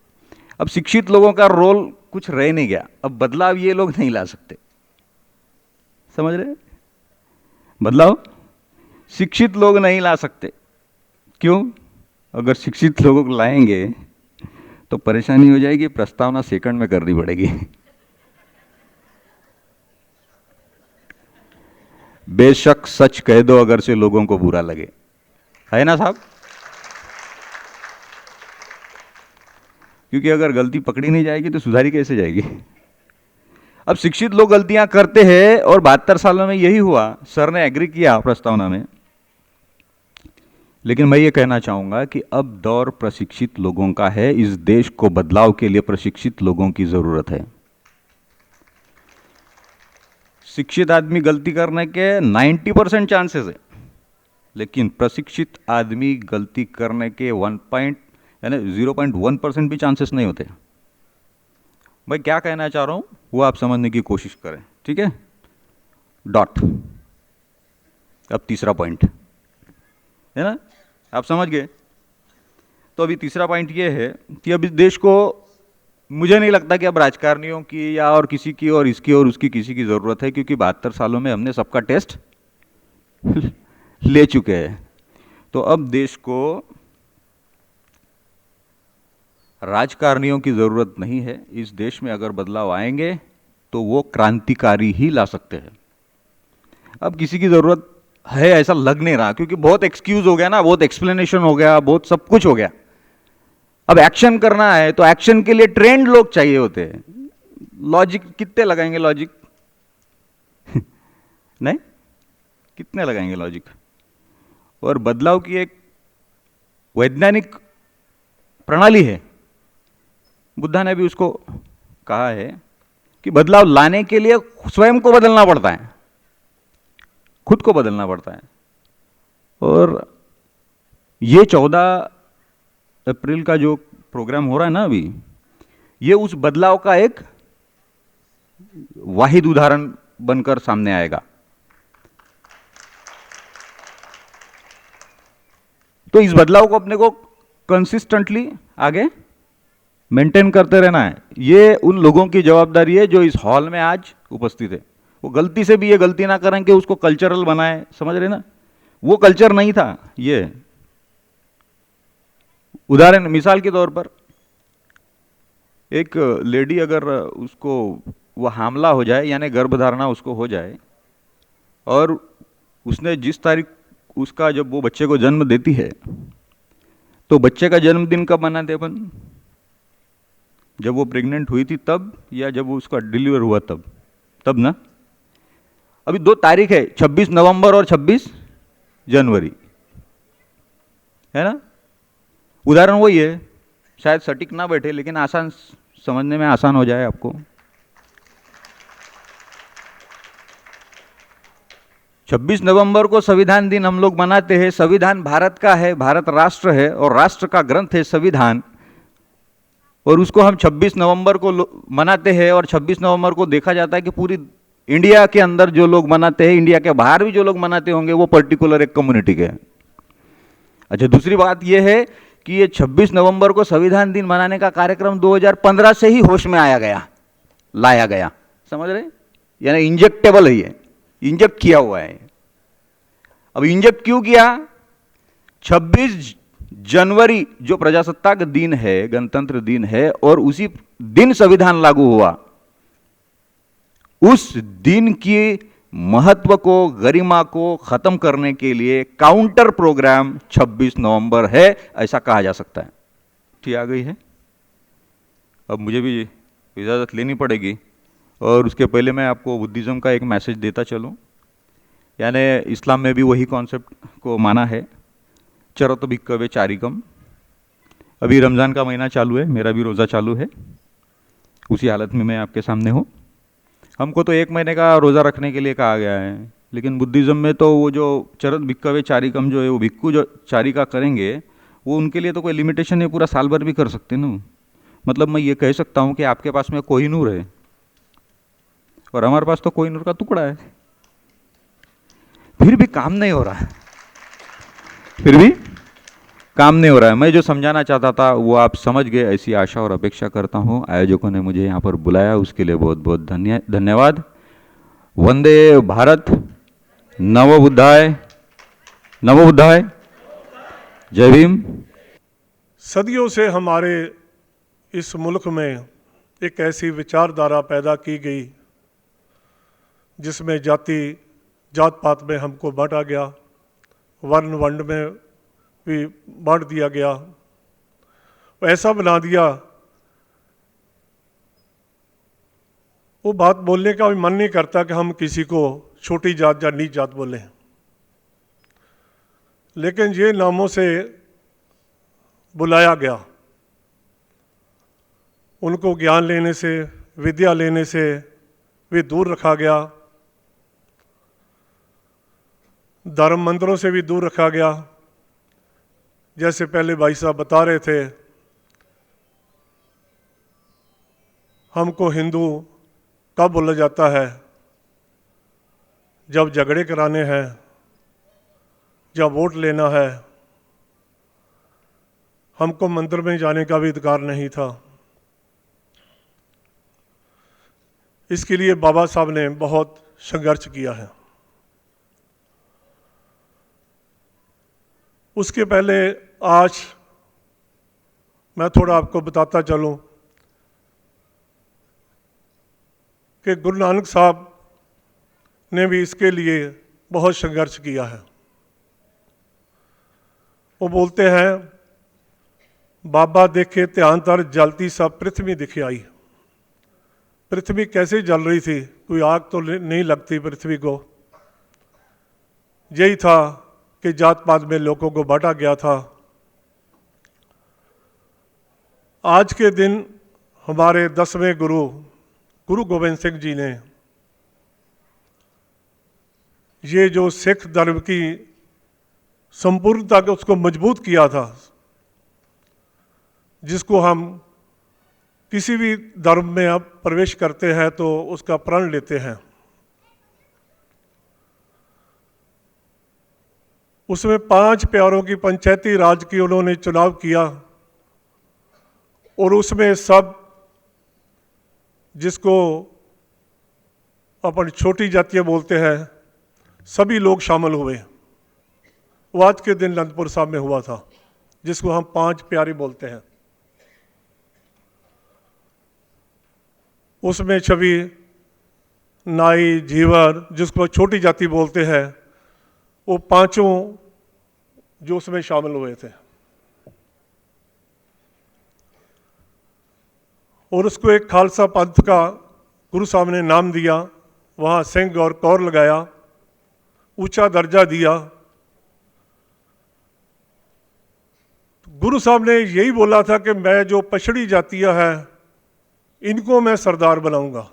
अब शिक्षित लोगों का रोल कुछ रह नहीं गया। अब बदलाव ये लोग नहीं ला सकते, समझ रहे? बदलाव शिक्षित लोग नहीं ला सकते। क्यों? अगर शिक्षित लोगों को लाएंगे तो परेशानी हो जाएगी, प्रस्तावना सेकंड में करनी पड़ेगी। बेशक सच कह दो अगर से लोगों को बुरा लगे, है ना साहब? क्योंकि अगर गलती पकड़ी नहीं जाएगी तो सुधारी कैसे जाएगी? अब शिक्षित लोग गलतियां करते हैं, और 72 सालों में यही हुआ। सर ने एग्री किया प्रस्तावना में, लेकिन मैं ये कहना चाहूंगा कि अब दौर प्रशिक्षित लोगों का है। इस देश को बदलाव के लिए प्रशिक्षित लोगों की जरूरत है। शिक्षित आदमी गलती करने के 90% चांसेस है, लेकिन प्रशिक्षित आदमी गलती करने के 0.1% भी चांसेस नहीं होते। मैं क्या कहना चाह रहा हूं वो आप समझने की कोशिश करें, ठीक है? डॉट। अब तीसरा पॉइंट है ना, आप समझ गए? तो अभी तीसरा पॉइंट ये है कि अब इस देश को, मुझे नहीं लगता कि अब राजकारणियों की या और किसी की और इसकी और उसकी किसी की ज़रूरत है, क्योंकि 72 सालों में हमने सबका टेस्ट ले चुके हैं। तो अब देश को राजकारणियों की ज़रूरत नहीं है। इस देश में अगर बदलाव आएंगे तो वो क्रांतिकारी ही ला सकते हैं। अब किसी की ज़रूरत है ऐसा लग नहीं रहा, क्योंकि बहुत एक्सक्यूज हो गया ना, बहुत एक्सप्लेनेशन हो गया, बहुत सब कुछ हो गया। अब एक्शन करना है तो एक्शन के लिए ट्रेंड लोग चाहिए होते हैं। लॉजिक कितने लगाएंगे? लॉजिक नहीं, कितने लगाएंगे लॉजिक? और बदलाव की एक वैज्ञानिक प्रणाली है। बुद्धा ने भी उसको कहा है कि बदलाव लाने के लिए स्वयं को बदलना पड़ता है, खुद को बदलना पड़ता है। और ये 14 अप्रैल का जो प्रोग्राम हो रहा है ना अभी, ये उस बदलाव का एक वाहिद उदाहरण बनकर सामने आएगा। तो इस बदलाव को अपने को कंसिस्टेंटली आगे मेंटेन करते रहना है। ये उन लोगों की जवाबदारी है जो इस हॉल में आज उपस्थित है। वो गलती से भी ये गलती ना करें कि उसको कल्चरल बनाए, समझ रहे ना? वो कल्चर नहीं था। ये उदाहरण मिसाल के तौर पर, एक लेडी अगर उसको वो हामला हो जाए, यानी गर्भधारणा उसको हो जाए, और उसने जिस तारीख उसका जब वो बच्चे को जन्म देती है, तो बच्चे का जन्मदिन कब मनाते अपन? जब वो प्रेग्नेंट हुई थी तब, या जब वो उसका डिलीवर हुआ तब ना? अभी 2 तारीख है, 26 नवंबर और 26 जनवरी, है ना? उदाहरण वही है, शायद सटीक ना बैठे लेकिन आसान, समझने में आसान हो जाए आपको। 26 नवंबर को संविधान दिन हम लोग मनाते हैं। संविधान भारत का है, भारत राष्ट्र है और राष्ट्र का ग्रंथ है संविधान, और उसको हम 26 नवंबर को मनाते हैं। और 26 नवंबर को देखा जाता है कि पूरी इंडिया के अंदर जो लोग मनाते हैं, इंडिया के बाहर भी जो लोग मनाते होंगे, वो पर्टिकुलर एक कम्युनिटी के हैं। अच्छा, दूसरी बात यह है कि ये 26 नवंबर को संविधान दिन मनाने का कार्यक्रम 2015 से ही होश में लाया गया, समझ रहे? यानी इंजेक्टेबल है, ये इंजेक्ट किया हुआ है। अब इंजेक्ट क्यों किया? 26 जनवरी जो प्रजासत्ताक दिन है, गणतंत्र दिन है, और उसी दिन संविधान लागू हुआ। उस दिन की महत्व को, गरिमा को खत्म करने के लिए काउंटर प्रोग्राम 26 नवंबर है, ऐसा कहा जा सकता है। ठीक आ गई है? अब मुझे भी इजाज़त लेनी पड़ेगी, और उसके पहले मैं आपको बुद्धिज़्म का एक मैसेज देता चलूं। यानी इस्लाम में भी वही कॉन्सेप्ट को माना है, चरत भिक्खवे चारिकम। अभी रमज़ान का महीना चालू है, मेरा भी रोज़ा चालू है, उसी हालत में मैं आपके सामने हूँ। हमको तो 1 महीने का रोज़ा रखने के लिए कहा गया है, लेकिन बुद्धिज़्म में तो वो जो चरत भिक्खवे चारिकम जो है, वो भिक्खु जो चारिका करेंगे, वो उनके लिए तो कोई लिमिटेशन नहीं, पूरा साल भर भी कर सकते ना। मतलब मैं ये कह सकता हूँ कि आपके पास में कोहिनूर है और हमारे पास तो कोहिनूर का टुकड़ा है, फिर भी काम नहीं हो रहा है, मैं जो समझाना चाहता था वो आप समझ गए, ऐसी आशा और अपेक्षा करता हूँ। आयोजकों ने मुझे यहाँ पर बुलाया, उसके लिए बहुत बहुत धन्यवाद। वंदे भारत, नमो बुद्धाय, जय भीम। सदियों से हमारे इस मुल्क में एक ऐसी विचारधारा पैदा की गई जिसमें जात पात में हमको बांटा गया, वर्ण वंड में भी बांट दिया गया, ऐसा बना दिया, वो बात बोलने का भी मन नहीं करता कि हम किसी को छोटी जात या नीच जात बोलें। लेकिन ये नामों से बुलाया गया, उनको ज्ञान लेने से, विद्या लेने से भी दूर रखा गया, धर्म मंदिरों से भी दूर रखा गया। जैसे पहले भाई साहब बता रहे थे, हमको हिंदू कब बोला जाता है? जब झगड़े कराने हैं, जब वोट लेना है। हमको मंदिर में जाने का भी अधिकार नहीं था। इसके लिए बाबा साहब ने बहुत संघर्ष किया है। उसके पहले आज मैं थोड़ा आपको बताता चलूं कि गुरु नानक साहब ने भी इसके लिए बहुत संघर्ष किया है। वो बोलते हैं, बाबा देखे ध्यान तर जलती सब पृथ्वी दिखे आई। पृथ्वी कैसे जल रही थी? कोई आग तो नहीं लगती पृथ्वी को। यही था कि जात पात में लोगों को बांटा गया था। आज के दिन हमारे 10वें गुरु गोविंद सिंह जी ने ये जो सिख धर्म की संपूर्णता के उसको मजबूत किया था, जिसको हम किसी भी धर्म में अब प्रवेश करते हैं तो उसका प्रण लेते हैं। उसमें 5 प्यारों की पंचायती राज की उन्होंने चुनाव किया और उसमें सब जिसको अपन छोटी जातियाँ बोलते हैं सभी लोग शामिल हुए। वो आज के दिन अनंतपुर साहब में हुआ था, जिसको हम 5 प्यारे बोलते हैं। उसमें छवि, नाई, झीवर, जिसको छोटी जाति बोलते हैं, वो 5 जो उसमें शामिल हुए थे। और उसको एक खालसा पंथ का गुरु साहब ने नाम दिया, वहाँ सिंह और कौर लगाया, ऊंचा दर्जा दिया। गुरु साहब ने यही बोला था कि मैं जो पछड़ी जातियां हैं इनको मैं सरदार बनाऊंगा।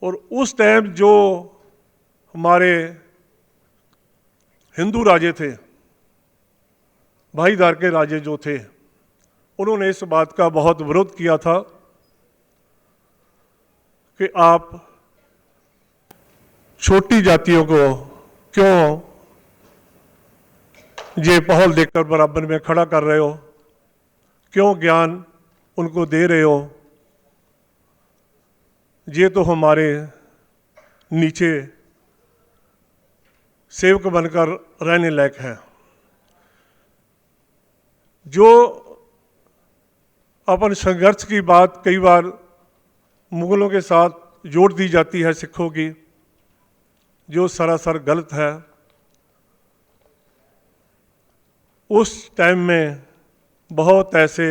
और उस टाइम जो हमारे हिंदू राजे थे, भाईदार के राजे जो थे, उन्होंने इस बात का बहुत विरोध किया था कि आप छोटी जातियों को क्यों ये पहल देकर बराबर में खड़ा कर रहे हो, क्यों ज्ञान उनको दे रहे हो, ये तो हमारे नीचे सेवक बनकर रहने लायक है। जो अपन संघर्ष की बात कई बार मुगलों के साथ जोड़ दी जाती है सिखों की, जो सरासर गलत है। उस टाइम में बहुत ऐसे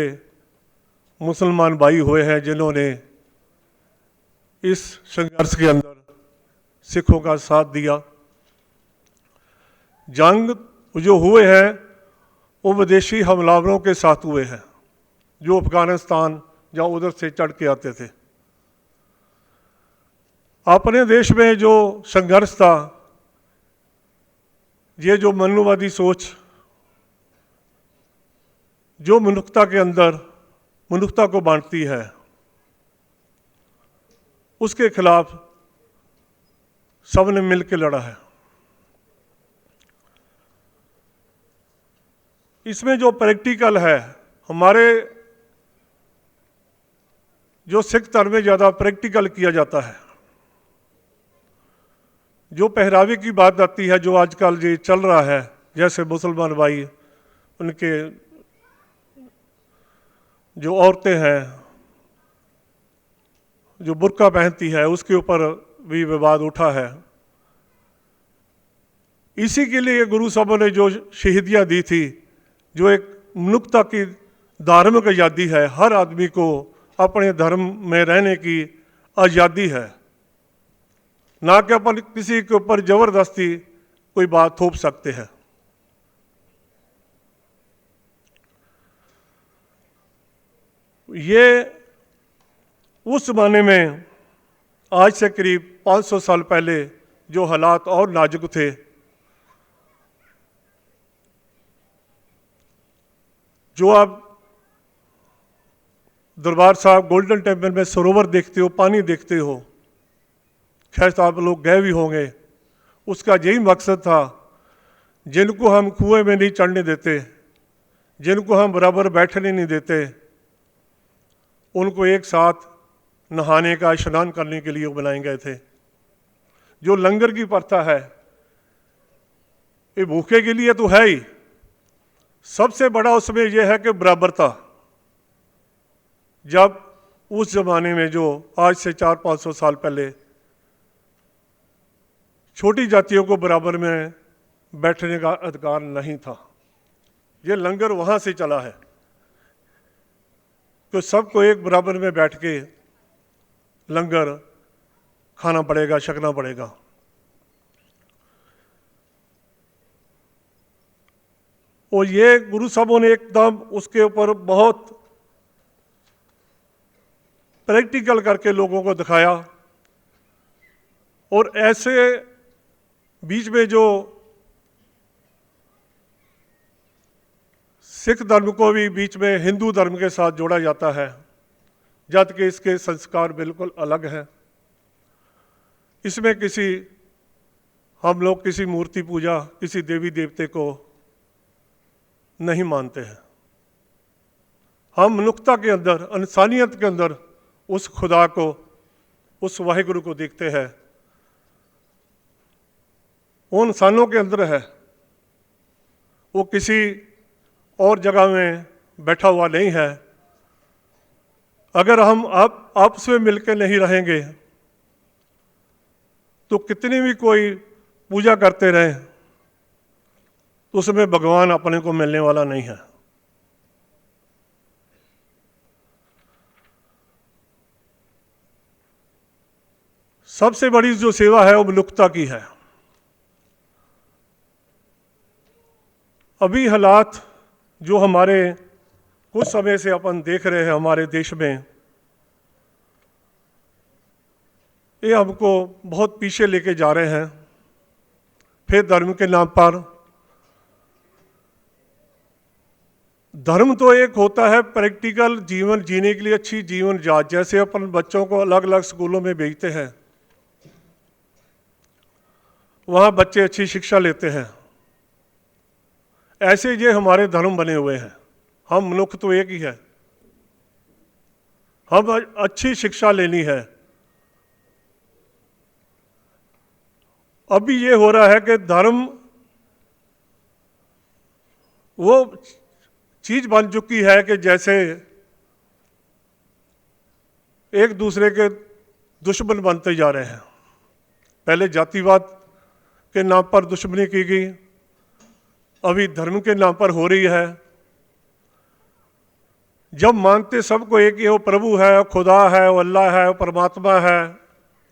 मुसलमान भाई हुए हैं जिन्होंने इस संघर्ष के अंदर सिखों का साथ दिया। जंग जो हुए हैं वो विदेशी हमलावरों के साथ हुए हैं, जो अफगानिस्तान या उधर से चढ़ के आते थे। अपने देश में जो संघर्ष था, ये जो मनुवादी सोच जो मनुष्यता के अंदर मनुष्यता को बांटती है, उसके खिलाफ सबने मिलकर लड़ा है। इसमें जो प्रैक्टिकल है, हमारे जो सिख धर्म में ज़्यादा प्रैक्टिकल किया जाता है। जो पहरावे की बात आती है, जो आजकल ये चल रहा है, जैसे मुसलमान भाई, उनके जो औरतें हैं जो बुर्का पहनती है, उसके ऊपर भी विवाद उठा है। इसी के लिए गुरु साहबों ने जो शहीदियाँ दी थी, जो एक मनुष्यता की धार्मिक आज़ादी है, हर आदमी को अपने धर्म में रहने की आज़ादी है, ना कि अपन किसी के ऊपर जबरदस्ती कोई बात थोप सकते हैं। ये उस ज़माने में आज से करीब 500 साल पहले जो हालात और नाजुक थे, जो आप दरबार साहब गोल्डन टेम्पल में सरोवर देखते हो, पानी देखते हो, खैर आप लोग गए भी होंगे। उसका यही मकसद था, जिनको हम कुएं में नहीं चढ़ने देते, जिनको हम बराबर बैठने नहीं देते, उनको एक साथ नहाने का, स्नान करने के लिए बनाए गए थे। जो लंगर की प्रथा है, ये भूखे के लिए तो है ही, सबसे बड़ा उसमें यह है कि बराबरता। जब उस जमाने में, जो आज से 400-500 साल पहले, छोटी जातियों को बराबर में बैठने का अधिकार नहीं था, ये लंगर वहाँ से चला है। तो सबको एक बराबर में बैठ के लंगर खाना पड़ेगा, छकना पड़ेगा। और ये गुरु साहबों ने एकदम उसके ऊपर बहुत प्रैक्टिकल करके लोगों को दिखाया। और ऐसे बीच में जो सिख धर्म को भी बीच में हिंदू धर्म के साथ जोड़ा जाता है, जबकि इसके संस्कार बिल्कुल अलग हैं। इसमें हम लोग किसी मूर्ति पूजा, किसी देवी देवते को नहीं मानते हैं। हम मनुष्यता के अंदर, इंसानियत के अंदर उस खुदा को, उस वाहिगुरु को देखते हैं। वो इंसानों के अंदर है, वो किसी और जगह में बैठा हुआ नहीं है। अगर हम आपस में मिलकर नहीं रहेंगे तो कितनी भी कोई पूजा करते रहें तो उसमें भगवान अपने को मिलने वाला नहीं है। सबसे बड़ी जो सेवा है वो मनुष्यता की है। अभी हालात जो हमारे कुछ समय से अपन देख रहे हैं हमारे देश में, ये हमको बहुत पीछे लेके जा रहे हैं। फिर धर्म के नाम पर, धर्म तो एक होता है प्रैक्टिकल जीवन जीने के लिए, अच्छी जीवन जांच। जैसे अपन बच्चों को अलग अलग स्कूलों में भेजते हैं, वहाँ बच्चे अच्छी शिक्षा लेते हैं, ऐसे ये हमारे धर्म बने हुए हैं। हम मनुष्य तो एक ही है, हम अच्छी शिक्षा लेनी है। अभी ये हो रहा है कि धर्म वो चीज बन चुकी है कि जैसे एक दूसरे के दुश्मन बनते जा रहे हैं। पहले जातिवाद के नाम पर दुश्मनी की गई, अभी धर्म के नाम पर हो रही है। जब मानते सबको एक ही, वो प्रभु है, वो खुदा है, वो अल्लाह है, वो परमात्मा है,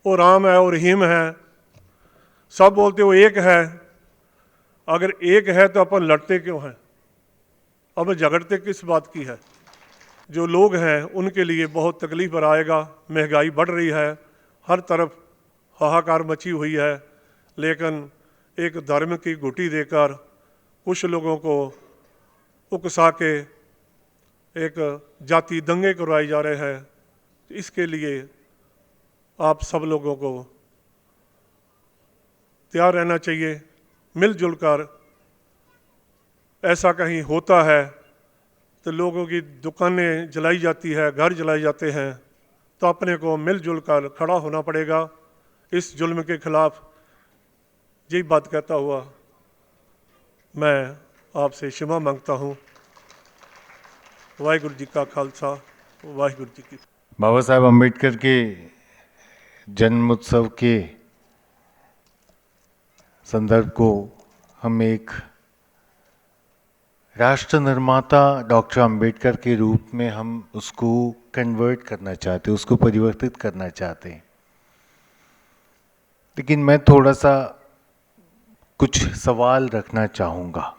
वो राम है, वो रहीम है, सब बोलते वो एक है। अगर एक है तो अपन लड़ते क्यों हैं? अब झगड़ते किस बात की है? जो लोग हैं उनके लिए बहुत तकलीफ पर आएगा। महंगाई बढ़ रही है, हर तरफ हाहाकार मची हुई है, लेकिन एक धर्म की घुटी देकर कुछ लोगों को उकसा के एक जाति दंगे करवाए जा रहे हैं। इसके लिए आप सब लोगों को तैयार रहना चाहिए, मिलजुल कर। ऐसा कहीं होता है तो लोगों की दुकानें जलाई जाती है, घर जलाए जाते हैं, तो अपने को मिलजुल कर खड़ा होना पड़ेगा इस जुल्म के खिलाफ। यही बात कहता हुआ मैं आपसे क्षमा मांगता हूँ। वाहिगुरु जी का खालसा, वाहिगुरु जी की। बाबा साहब अम्बेडकर के जन्म उत्सव के संदर्भ को हम एक राष्ट्र निर्माता डॉक्टर अम्बेडकर के रूप में हम उसको कन्वर्ट करना चाहते हैं, उसको परिवर्तित करना चाहते हैं। लेकिन मैं थोड़ा सा कुछ सवाल रखना चाहूँगा।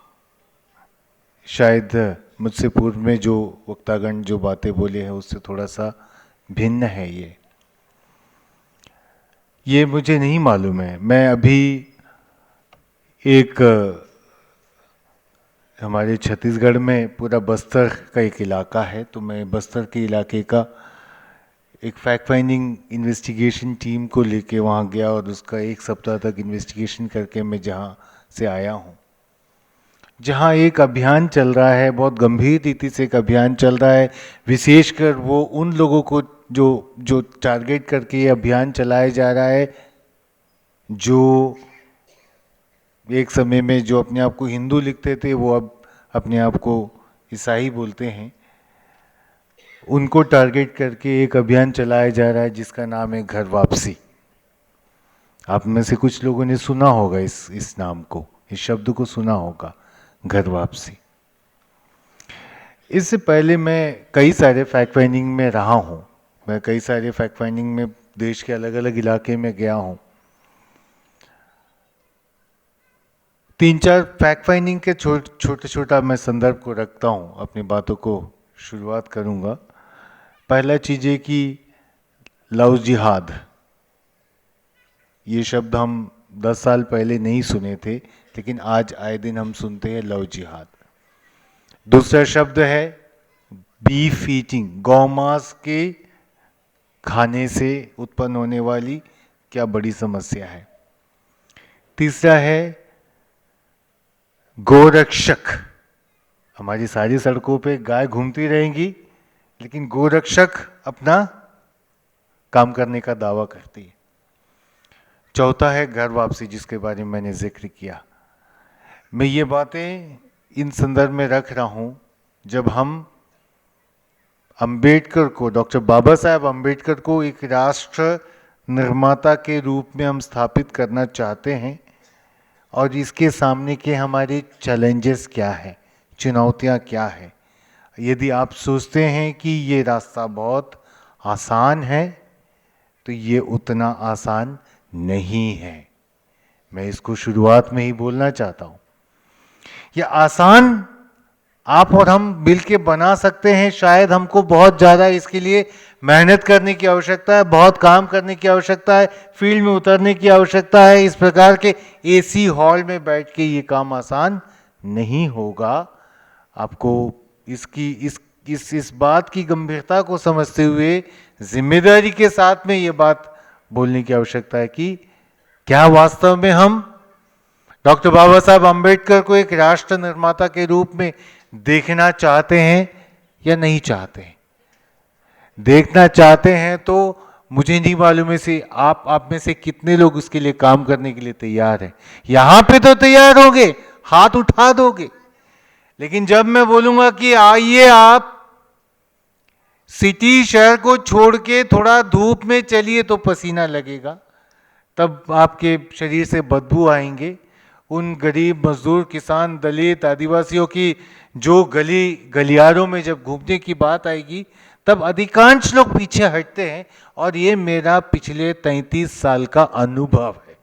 शायद मुझसे पूर्व में जो वक्तागण जो बातें बोले हैं उससे थोड़ा सा भिन्न है ये मुझे नहीं मालूम है। मैं अभी एक हमारे छत्तीसगढ़ में पूरा बस्तर का एक इलाका है, तो मैं बस्तर के इलाके का एक फैक्ट फाइंडिंग इन्वेस्टिगेशन टीम को लेके वहाँ गया और उसका एक सप्ताह तक इन्वेस्टिगेशन करके मैं जहाँ से आया हूँ, जहाँ एक अभियान चल रहा है, बहुत गंभीर रीति से एक अभियान चल रहा है। विशेषकर वो उन लोगों को जो टारगेट करके ये अभियान चलाया जा रहा है, जो एक समय में जो अपने आप को हिंदू लिखते थे वो अब अपने आप को ईसाई बोलते हैं। उनको टारगेट करके एक अभियान चलाया जा रहा है जिसका नाम है घर वापसी। आप में से कुछ लोगों ने सुना होगा इस नाम को, इस शब्द को सुना होगा, घर वापसी। इससे पहले मैं कई सारे फैक्ट फाइंडिंग में रहा हूँ, मैं कई सारे फैक्ट फाइंडिंग में देश के अलग अलग इलाके में गया हूँ। 3-4 फैक्ट फाइंडिंग के छोटा मैं संदर्भ को रखता हूँ, अपनी बातों को शुरुआत करूँगा। पहला चीज़ है कि लव जिहाद, ये शब्द हम 10 साल पहले नहीं सुने थे, लेकिन आज आए दिन हम सुनते हैं लव जिहाद। दूसरा शब्द है बीफ ईटिंग, गौमांस के खाने से उत्पन्न होने वाली क्या बड़ी समस्या है। तीसरा है गोरक्षक। हमारी सारी सड़कों पे गाय घूमती रहेंगी, लेकिन गोरक्षक अपना काम करने का दावा करती है। चौथा है घर वापसी, जिसके बारे में मैंने जिक्र किया। मैं ये बातें इन संदर्भ में रख रहा हूं जब हम अंबेडकर को, डॉक्टर बाबा साहेब अंबेडकर को एक राष्ट्र निर्माता के रूप में हम स्थापित करना चाहते हैं, और इसके सामने के हमारे चैलेंजेस क्या है, चुनौतियां क्या है। यदि आप सोचते हैं कि ये रास्ता बहुत आसान है, तो ये उतना आसान नहीं है। मैं इसको शुरुआत में ही बोलना चाहता हूं। ये आसान आप और हम मिलके बना सकते हैं। शायद हमको बहुत ज़्यादा इसके लिए मेहनत करने की आवश्यकता है, बहुत काम करने की आवश्यकता है, फील्ड में उतरने की आवश्यकता है। इस प्रकार के एसी हॉल में बैठ के ये काम आसान नहीं होगा। आपको इसकी इस बात की गंभीरता को समझते हुए जिम्मेदारी के साथ में ये बात बोलने की आवश्यकता है कि क्या वास्तव में हम डॉक्टर बाबा साहब अंबेडकर को एक राष्ट्र निर्माता के रूप में देखना चाहते हैं या नहीं चाहते हैं। देखना चाहते हैं तो मुझे नहीं मालूम है से आप में से कितने लोग उसके लिए काम करने के लिए तैयार हैं। यहां पे तो तैयार होंगे, हाथ उठा दोगे, लेकिन जब मैं बोलूंगा कि आइए आप सिटी शहर को छोड़ के थोड़ा धूप में चलिए, तो पसीना लगेगा, तब आपके शरीर से बदबू आएंगे। उन गरीब मजदूर, किसान, दलित, आदिवासियों की जो गलियारों में जब घूमने की बात आएगी, तब अधिकांश लोग पीछे हटते हैं। और ये मेरा पिछले 33 साल का अनुभव है।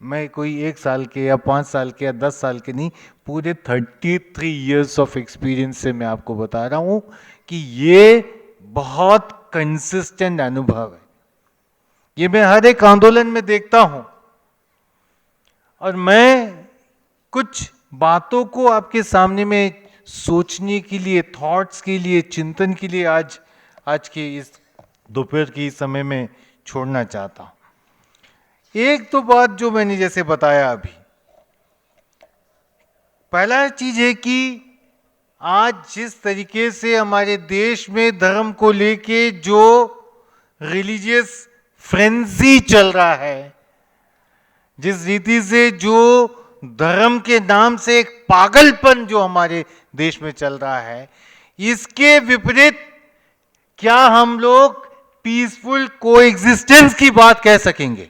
मैं कोई 1 साल के या 5 साल के या 10 साल के नहीं, पूरे 33 इयर्स ऑफ एक्सपीरियंस से मैं आपको बता रहा हूं कि ये बहुत कंसिस्टेंट अनुभव है। ये मैं हर एक आंदोलन में देखता हूं, और मैं कुछ बातों को आपके सामने में सोचने के लिए, थॉट्स के लिए, चिंतन के लिए आज के इस दोपहर के समय में छोड़ना चाहता हूं। एक तो बात जो मैंने जैसे बताया अभी, पहला चीज है कि आज जिस तरीके से हमारे देश में धर्म को लेके जो रिलीजियस फ्रेंजी चल रहा है, जिस रीति से जो धर्म के नाम से एक पागलपन जो हमारे देश में चल रहा है, इसके विपरीत क्या हम लोग पीसफुल कोएग्जिस्टेंस की बात कह सकेंगे?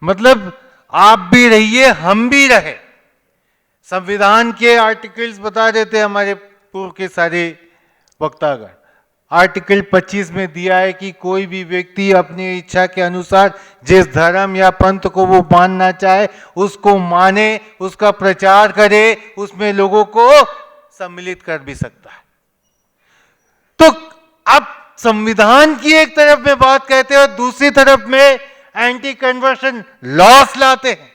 मतलब आप भी रहिए, हम भी रहे। संविधान के आर्टिकल्स बता देते हमारे पूर्व के सारे वक्तागण। आर्टिकल 25 में दिया है कि कोई भी व्यक्ति अपनी इच्छा के अनुसार जिस धर्म या पंथ को वो मानना चाहे उसको माने, उसका प्रचार करे, उसमें लोगों को सम्मिलित कर भी सकता है। तो अब संविधान की एक तरफ में बात कहते हैं और दूसरी तरफ में एंटी कन्वर्शन लॉस लाते हैं।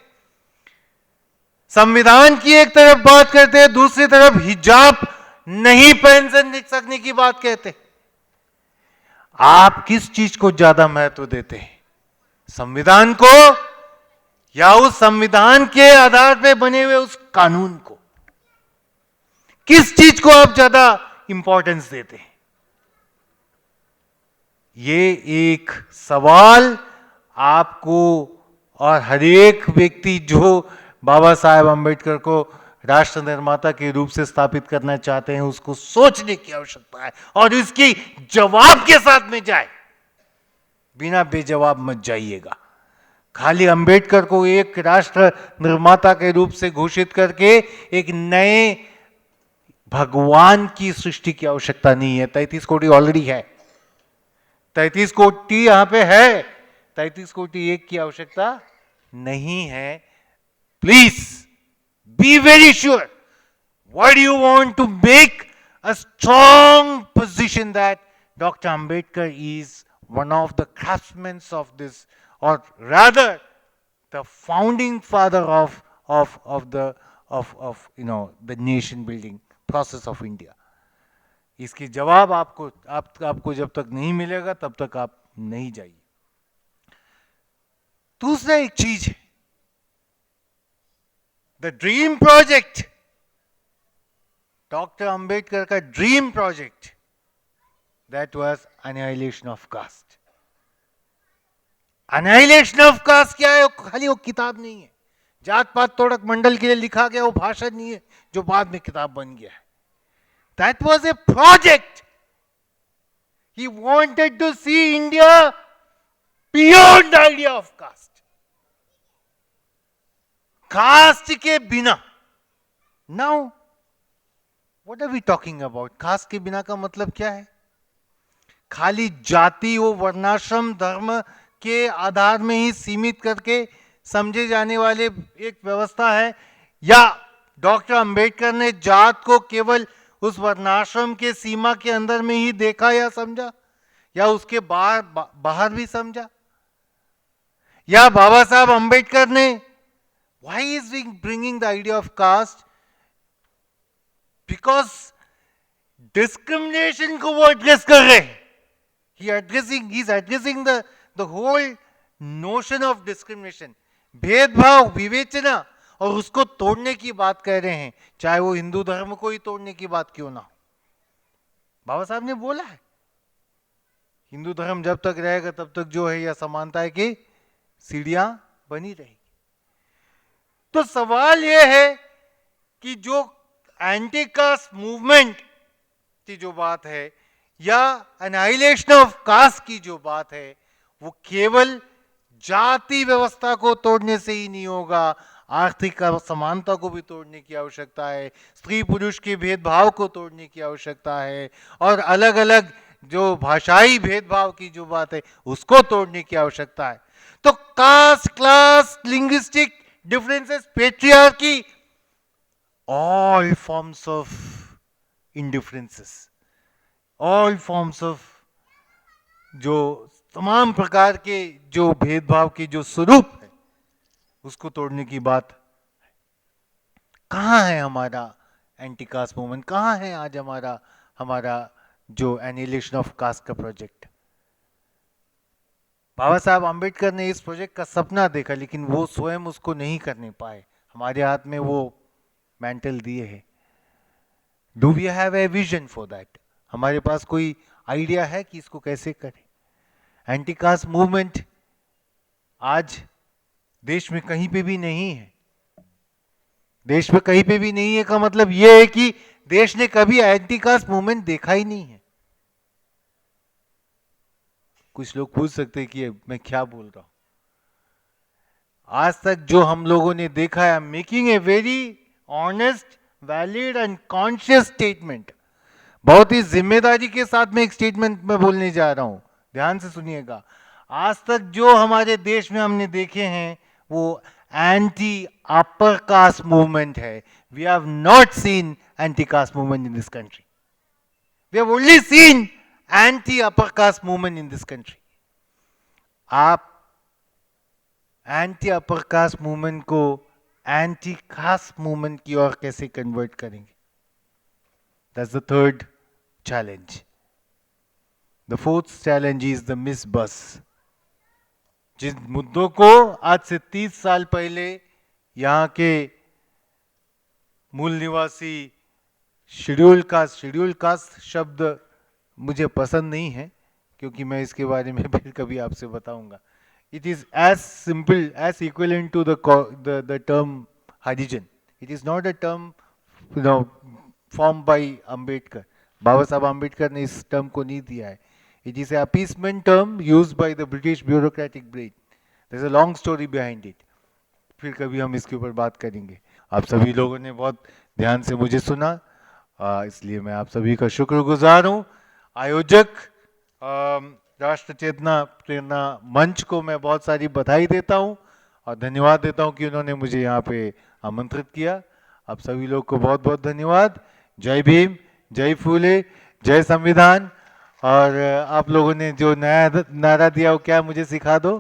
संविधान की एक तरफ बात करते हैं, दूसरी तरफ हिजाब नहीं पहन सकने की बात कहते हैं। आप किस चीज को ज्यादा महत्व देते हैं? संविधान को या उस संविधान के आधार पर बने हुए उस कानून को? किस चीज को आप ज्यादा इंपॉर्टेंस देते हैं? ये एक सवाल आपको और हर एक व्यक्ति जो बाबा साहेब अंबेडकर को राष्ट्र निर्माता के रूप से स्थापित करना चाहते हैं, उसको सोचने की आवश्यकता है और इसकी जवाब के साथ में जाए। बिना बेजवाब मत जाइएगा। खाली अंबेडकर को एक राष्ट्र निर्माता के रूप से घोषित करके एक नए भगवान की सृष्टि की आवश्यकता नहीं है। 33 कोटि ऑलरेडी है, 33 कोटि यहां पे है, 33 कोटि एक की आवश्यकता नहीं है। Please be very sure what you want to make a strong position that Dr. Ambedkar is one of the craftsmen of this, or rather the founding father of the nation building process of India. इसकी जवाब आपको जब तक नहीं मिलेगा तब तक आप नहीं जाइए. दूसरा एक चीज है, the dream project, doctor Ambedkar का dream project, that was annihilation of caste. annihilation of caste क्या है? खाली वो किताब नहीं है, जात पात तोड़क मंडल के लिए लिखा गया वो भाषण नहीं है जो बाद में किताब बन गया है. That was a project. He wanted to see India beyond the idea of caste. Caste के बिना. Now, what are we talking about? Caste के बिना का मतलब क्या है? खाली जाति व वर्णाश्रम धर्म के आधार में ही सीमित करके समझे जाने वाले एक व्यवस्था है, या डॉक्टर अंबेडकर ने जात को केवल उस वर्णाश्रम के सीमा के अंदर में ही देखा या समझा, या उसके बाहर भी समझा? या बाबा साहब अंबेडकर ने, why is he bringing the idea of caste? Because discrimination को वो एड्रेस कर रहे हैं. He is addressing the whole notion of discrimination. भेदभाव, विवेचना, और उसको तोड़ने की बात कह रहे हैं, चाहे वो हिंदू धर्म को ही तोड़ने की बात क्यों ना हो. बाबा साहब ने बोला है हिंदू धर्म जब तक रहेगा तब तक जो है यह समानता की सीढ़ियां बनी रहेगी. तो सवाल यह है कि जो एंटी कास्ट मूवमेंट की जो बात है या एनाइलेशन ऑफ कास्ट की जो बात है, वो केवल जाति व्यवस्था को तोड़ने से ही नहीं होगा, आर्थिक समानता को भी तोड़ने की आवश्यकता है, स्त्री पुरुष के भेदभाव को तोड़ने की आवश्यकता है, और अलग अलग जो भाषाई भेदभाव की जो बात है उसको तोड़ने की आवश्यकता है. तो caste, class, linguistic differences, patriarchy, all forms of indifferences, all forms of जो तमाम प्रकार के जो भेदभाव के जो स्वरूप है उसको तोड़ने की बात. कहाँ है हमारा एंटी कास्ट मूवमेंट? कहाँ है आज हमारा जो एनिहिलेशन ऑफ कास्ट का प्रोजेक्ट? बाबा साहब अंबेडकर ने इस प्रोजेक्ट का सपना देखा, लेकिन वो स्वयं उसको नहीं करने पाए. हमारे हाथ में वो मैंटल दिए है. Do we have a vision for that? हमारे पास कोई आइडिया है कि इसको कैसे करें? एंटी कास्ट मूवमेंट आज देश में कहीं पे भी नहीं है. देश में कहीं पे भी नहीं है का मतलब यह है कि देश ने कभी एंटी कास्ट मूवमेंट देखा ही नहीं है. कुछ लोग पूछ सकते हैं कि मैं क्या बोल रहा हूं. आज तक जो हम लोगों ने देखा है, I am making a very honest, valid and conscious statement. बहुत ही जिम्मेदारी के साथ में एक स्टेटमेंट में बोलने जा रहा हूं, ध्यान से सुनिएगा. आज तक जो हमारे देश में हमने देखे हैं वो एंटी अपर कास्ट मूवमेंट है. We have not seen anti caste movement in this country. We have only seen anti upper caste movement in this country. आप एंटी अपर कास्ट मूवमेंट को एंटी कास्ट मूवमेंट की ओर कैसे convert करेंगे? That's the third challenge. The fourth challenge is the miss bus. जिन मुद्दों को आज से 30 साल पहले यहाँ के मूल निवासी शेड्यूल कास्ट शब्द मुझे पसंद नहीं है, क्योंकि मैं इसके बारे में फिर कभी आपसे बताऊंगा. It is as simple, as equivalent to the term Harijan. It is not a term, formed by Ambedkar. बाबा साहब अम्बेडकर ने इस टर्म को नहीं दिया है. It is a appeasement term used by the British bureaucratic brain. There is a long story behind it. फिर कभी हम इसके ऊपर बात करेंगे. आप सभी लोगों ने बहुत ध्यान से मुझे सुना, इसलिए मैं आप सभी का शुक्रगुजार हूँ. आयोजक राष्ट्र चेतना प्रेरणा मंच को मैं बहुत सारी बधाई देता हूँ और धन्यवाद देता हूँ कि उन्होंने मुझे यहाँ पे आमंत्रित किया. आप सभी लोग को बहुत बहुत धन्यवाद. जय भीम, जय फूले, जय संविधान. और आप लोगों ने जो नया नारा दिया वो क्या, मुझे सिखा दो।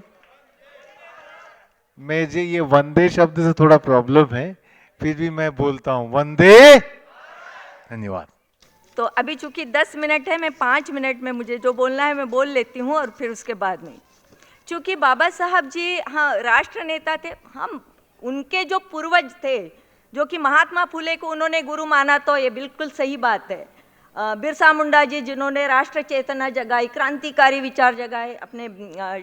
मुझे ये वंदे शब्द से थोड़ा प्रॉब्लम है, फिर भी मैं बोलता हूँ वंदे। धन्यवाद। तो अभी चूंकि 10 मिनट है, मैं 5 मिनट में मुझे जो बोलना है मैं बोल लेती हूँ, और फिर उसके बाद में, चूंकि बाबा साहब जी हाँ राष्ट्र नेता थे, हम उनके जो पूर्वज थे, जो कि महात्मा फुले को उन्होंने गुरु माना, तो ये बिल्कुल सही बात है। बिरसा मुंडा जी जिन्होंने राष्ट्र चेतना जगाई, क्रांतिकारी विचार जगाए, अपने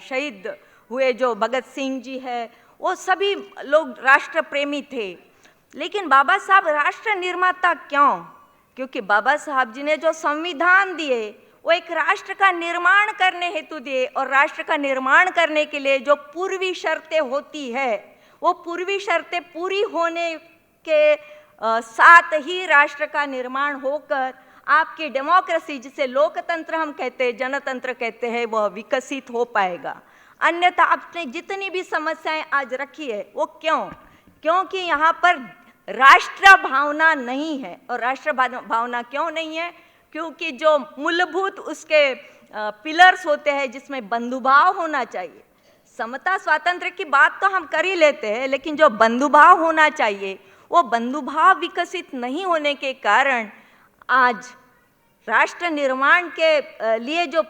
शहीद हुए जो भगत सिंह जी है, वो सभी लोग राष्ट्र प्रेमी थे। लेकिन बाबा साहब राष्ट्र निर्माता क्यों? क्योंकि बाबा साहब जी ने जो संविधान दिए वो एक राष्ट्र का निर्माण करने हेतु दिए, और राष्ट्र का निर्माण करने के लिए जो पूर्वी शर्तें होती है, वो पूर्वी शर्तें पूरी होने के साथ ही राष्ट्र का निर्माण होकर आपकी डेमोक्रेसी, जिसे लोकतंत्र हम कहते हैं, जनतंत्र कहते हैं, वह विकसित हो पाएगा। अन्यथा आपने जितनी भी समस्याएं आज रखी है वो क्यों? क्योंकि यहाँ पर राष्ट्र भावना नहीं है। और राष्ट्र भावना क्यों नहीं है? क्योंकि जो मूलभूत उसके पिलर्स होते हैं, जिसमें बंधुभाव होना चाहिए, समता स्वातंत्र्य की बात तो हम कर ही लेते हैं, लेकिन जो बंधुभाव होना चाहिए वो बंधुभाव विकसित नहीं होने के कारण आज राष्ट्र निर्माण के लिए जो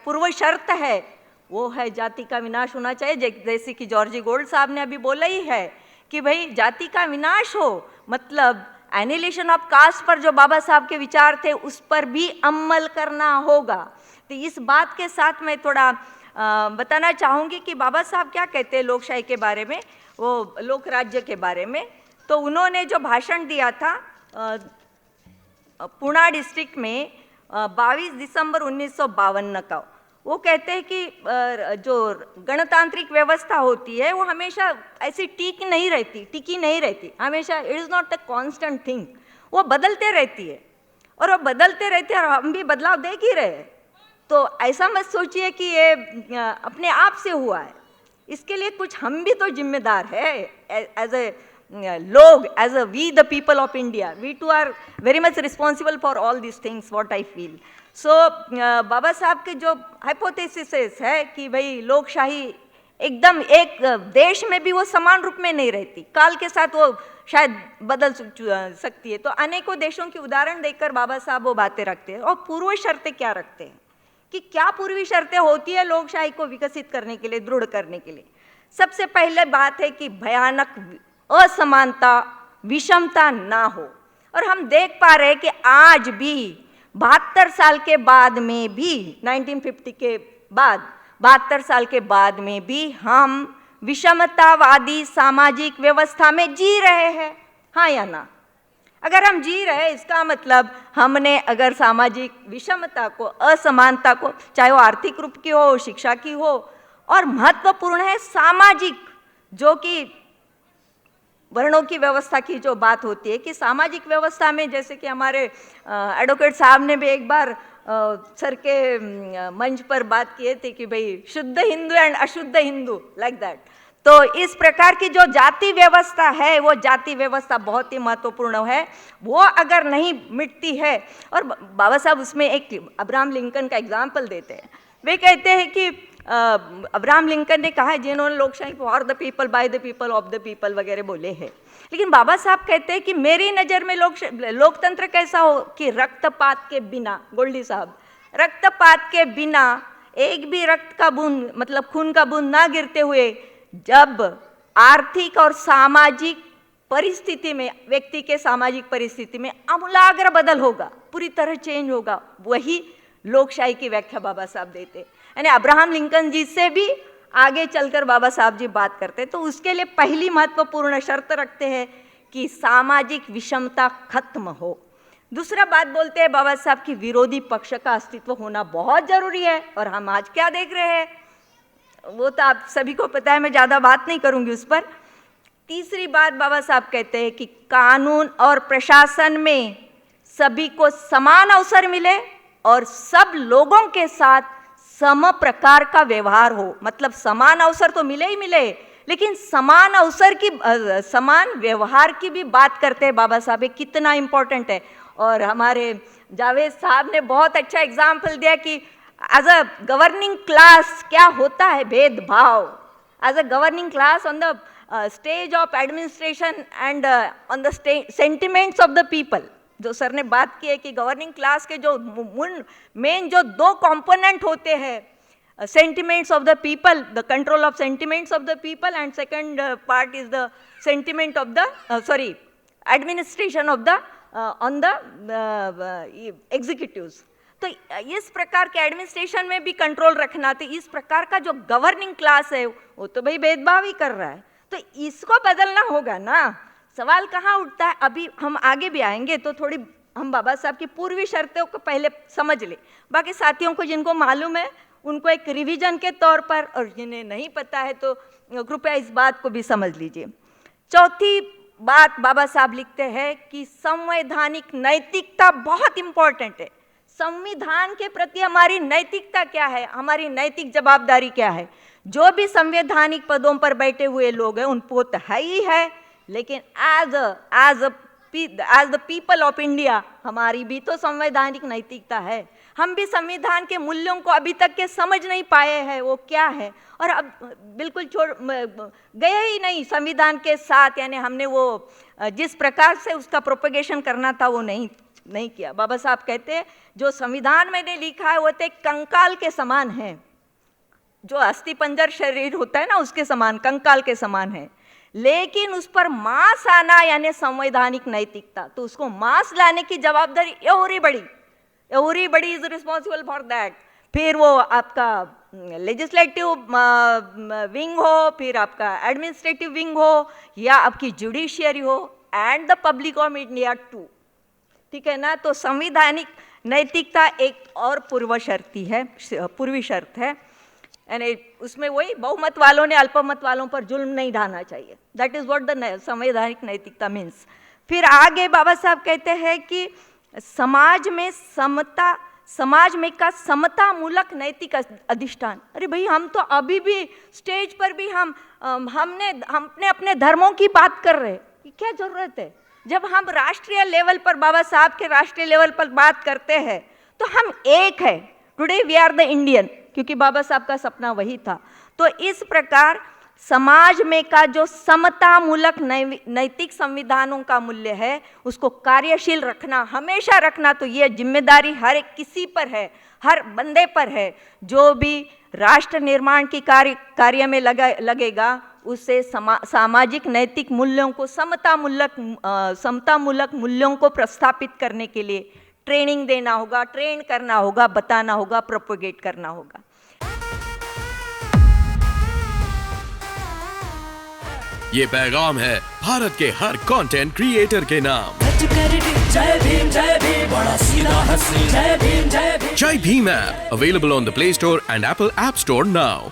पूर्व शर्त है वो है जाति का विनाश होना चाहिए। जैसे कि जॉर्जी गोल्ड साहब ने अभी बोला ही है कि भाई जाति का विनाश हो, मतलब एनिहिलेशन ऑफ कास्ट पर जो बाबा साहब के विचार थे उस पर भी अमल करना होगा। तो इस बात के साथ मैं थोड़ा बताना चाहूँगी कि बाबा साहब क्या कहते हैं लोकशाही के बारे में, वो लोक राज्य के बारे में। तो उन्होंने जो भाषण दिया था पुणे डिस्ट्रिक्ट में 22 दिसंबर 1952 का, वो कहते हैं कि जो गणतांत्रिक व्यवस्था होती है वो हमेशा ऐसी टिकी नहीं रहती, हमेशा it is not a constant thing, वो बदलते रहती है, और वो बदलते रहते हैं, और हम भी बदलाव देख ही रहे हैं। तो ऐसा मत सोचिए कि ये अपने आप से हुआ है, इसके लिए कुछ हम भी तो जिम्मेदार है। एज ए लोग, as a we the people of India, we too are very much responsible for all these things, what I feel. So बाबा साहब के जो हाइपोथेसिस है कि भाई लोकशाही एकदम एक देश में भी वो समान रूप में नहीं रहती, काल के साथ वो शायद बदल सकती है। तो अनेकों देशों की उदाहरण देकर बाबा साहब वो बातें रखते हैं। और पूर्व शर्तें क्या रखते हैं कि क्या पूर्वी शर्तें होती है लोकशाही को विकसित करने के लिए, दृढ़ करने के लिए? सबसे पहले बात है कि भयानक असमानता, विषमता ना हो। और हम देख पा रहे हैं कि आज भी 72 साल के बाद में भी, 1950 के बाद 72 साल के बाद में भी हम विषमतावादी सामाजिक व्यवस्था में जी रहे हैं, हाँ या ना? अगर हम जी रहे हैं, इसका मतलब हमने अगर सामाजिक विषमता को, असमानता को, चाहे वो आर्थिक रूप की हो, शिक्षा की हो, और महत्वपूर्ण है सामाजिक, जो कि वर्णों की व्यवस्था की जो बात होती है कि सामाजिक व्यवस्था में, जैसे कि हमारे एडवोकेट साहब ने भी एक बार सर के मंच पर बात किए थे कि भाई शुद्ध हिंदू एंड अशुद्ध हिंदू, लाइक दैट। तो इस प्रकार की जो जाति व्यवस्था है, वो जाति व्यवस्था बहुत ही महत्वपूर्ण है, वो अगर नहीं मिटती है। और बाबा साहब उसमें एक अब्राहम लिंकन का एग्जाम्पल देते हैं। वे कहते हैं कि अब्राहम लिंकन ने कहा है, जिन्होंने लोकशाही for the people, by the people, of the people वगैरह बोले हैं, लेकिन बाबा साहब कहते हैं कि मेरी नज़र में लोकतंत्र कैसा हो कि रक्तपात के बिना, गोल्डी साहब, रक्तपात के बिना, एक भी रक्त का बूंद, मतलब खून का बूंद ना गिरते हुए, जब आर्थिक और सामाजिक परिस्थिति में, व्यक्ति के सामाजिक परिस्थिति में आमूलाग्र बदल होगा, पूरी तरह चेंज होगा, वही लोकशाही की व्याख्या बाबा साहब देते। यानी अब्राहम लिंकन जी से भी आगे चलकर बाबा साहब जी बात करते, तो उसके लिए पहली महत्वपूर्ण शर्त रखते हैं कि सामाजिक विषमता खत्म हो। दूसरा बात बोलते हैं बाबा साहब की विरोधी पक्ष का अस्तित्व होना बहुत जरूरी है। और हम आज क्या देख रहे हैं वो तो आप सभी को पता है, मैं ज़्यादा बात नहीं करूँगी उस पर। तीसरी बात बाबा साहब कहते हैं कि कानून और प्रशासन में सभी को समान अवसर मिले और सब लोगों के साथ सम प्रकार का व्यवहार हो। मतलब समान अवसर तो मिले ही मिले, लेकिन समान अवसर की, समान व्यवहार की भी बात करते हैं बाबा साहब, कितना इम्पोर्टेंट है। और हमारे जावेद साहब ने बहुत अच्छा एग्जाम्पल दिया कि एज अ गवर्निंग क्लास क्या होता है भेदभाव, as a governing class on the stage of administration and on the sentiments of the people. जो सर ने बात की है कि गवर्निंग क्लास के जो मेन जो दो कंपोनेंट होते हैं, sentiments of the people, the control of sentiments of the people, and second part is the sentiment of the administration of the on the executives। तो इस प्रकार के एडमिनिस्ट्रेशन में भी कंट्रोल रखना, तो इस प्रकार का जो गवर्निंग क्लास है वो तो भाई भेदभाव ही कर रहा है, तो इसको बदलना होगा ना। सवाल कहाँ उठता है, अभी हम आगे भी आएंगे तो थोड़ी हम बाबा साहब की पूर्वी शर्तों को पहले समझ ले, बाकी साथियों को जिनको मालूम है उनको एक रिवीजन के तौर पर, और जिन्हें नहीं पता है तो कृपया इस बात को भी समझ लीजिए। चौथी बात बाबा साहब लिखते हैं कि संवैधानिक नैतिकता बहुत इंपॉर्टेंट है। संविधान के प्रति हमारी नैतिकता क्या है, हमारी नैतिक जवाबदारी क्या है। जो भी संवैधानिक पदों पर बैठे हुए लोग हैं उनको तो है ही है, लेकिन as the people of India हमारी भी तो संवैधानिक नैतिकता है। हम भी संविधान के मूल्यों को अभी तक के समझ नहीं पाए हैं वो क्या है, और अब बिल्कुल गए ही नहीं संविधान के साथ, यानी हमने वो जिस प्रकार से उसका प्रोपेगेशन करना था वो नहीं किया। बाबा साहब कहते हैं जो संविधान मैंने लिखा है वो तो एक कंकाल के समान है, जो अस्थि पंजर शरीर होता है ना उसके समान, कंकाल के समान है, लेकिन उस पर मांस आना यानी संवैधानिक नैतिकता, तो उसको मांस लाने की जवाबदारी everybody is responsible for that. फिर वो आपका लेजिस्लेटिव विंग हो, फिर आपका एडमिनिस्ट्रेटिव विंग हो, या आपकी जुडिशियरी हो, and the public of India too, ठीक है ना। तो संवैधानिक नैतिकता एक और पूर्वी शर्त है, यानी उसमें वही बहुमत वालों ने अल्पमत वालों पर जुल्म नहीं ढाना चाहिए, दैट इज व्हाट द संवैधानिक नैतिकता मीन्स। फिर आगे बाबा साहब कहते हैं कि समाज में का समता मूलक नैतिक अधिष्ठान। अरे भाई हम तो अभी भी स्टेज पर भी हमने अपने धर्मों की बात कर रहे हैं, क्या जरूरत है। जब हम राष्ट्रीय लेवल पर बाबा साहब के राष्ट्रीय लेवल पर बात करते हैं तो हम एक है, today we are the Indian, क्योंकि बाबा साहब का सपना वही था। तो इस प्रकार समाज में का जो समता मूलक नैतिक संविधानों का मूल्य है उसको कार्यशील रखना, हमेशा रखना, तो ये जिम्मेदारी हर एक किसी पर है, हर बंदे पर है। जो भी राष्ट्र निर्माण की कार्य में लगेगा उससे सामाजिक नैतिक मूल्यों को समता मूलक मूल्यों को प्रस्थापित करने के लिए ट्रेनिंग देना होगा, ट्रेन करना होगा, बताना होगा, प्रोपोगेट करना होगा। ये पैगाम है भारत के हर कंटेंट क्रिएटर के नाम। जय भीम बड़ा सीधा हंसी, जय भीम जय Bhim app available on the play store and Apple app store now.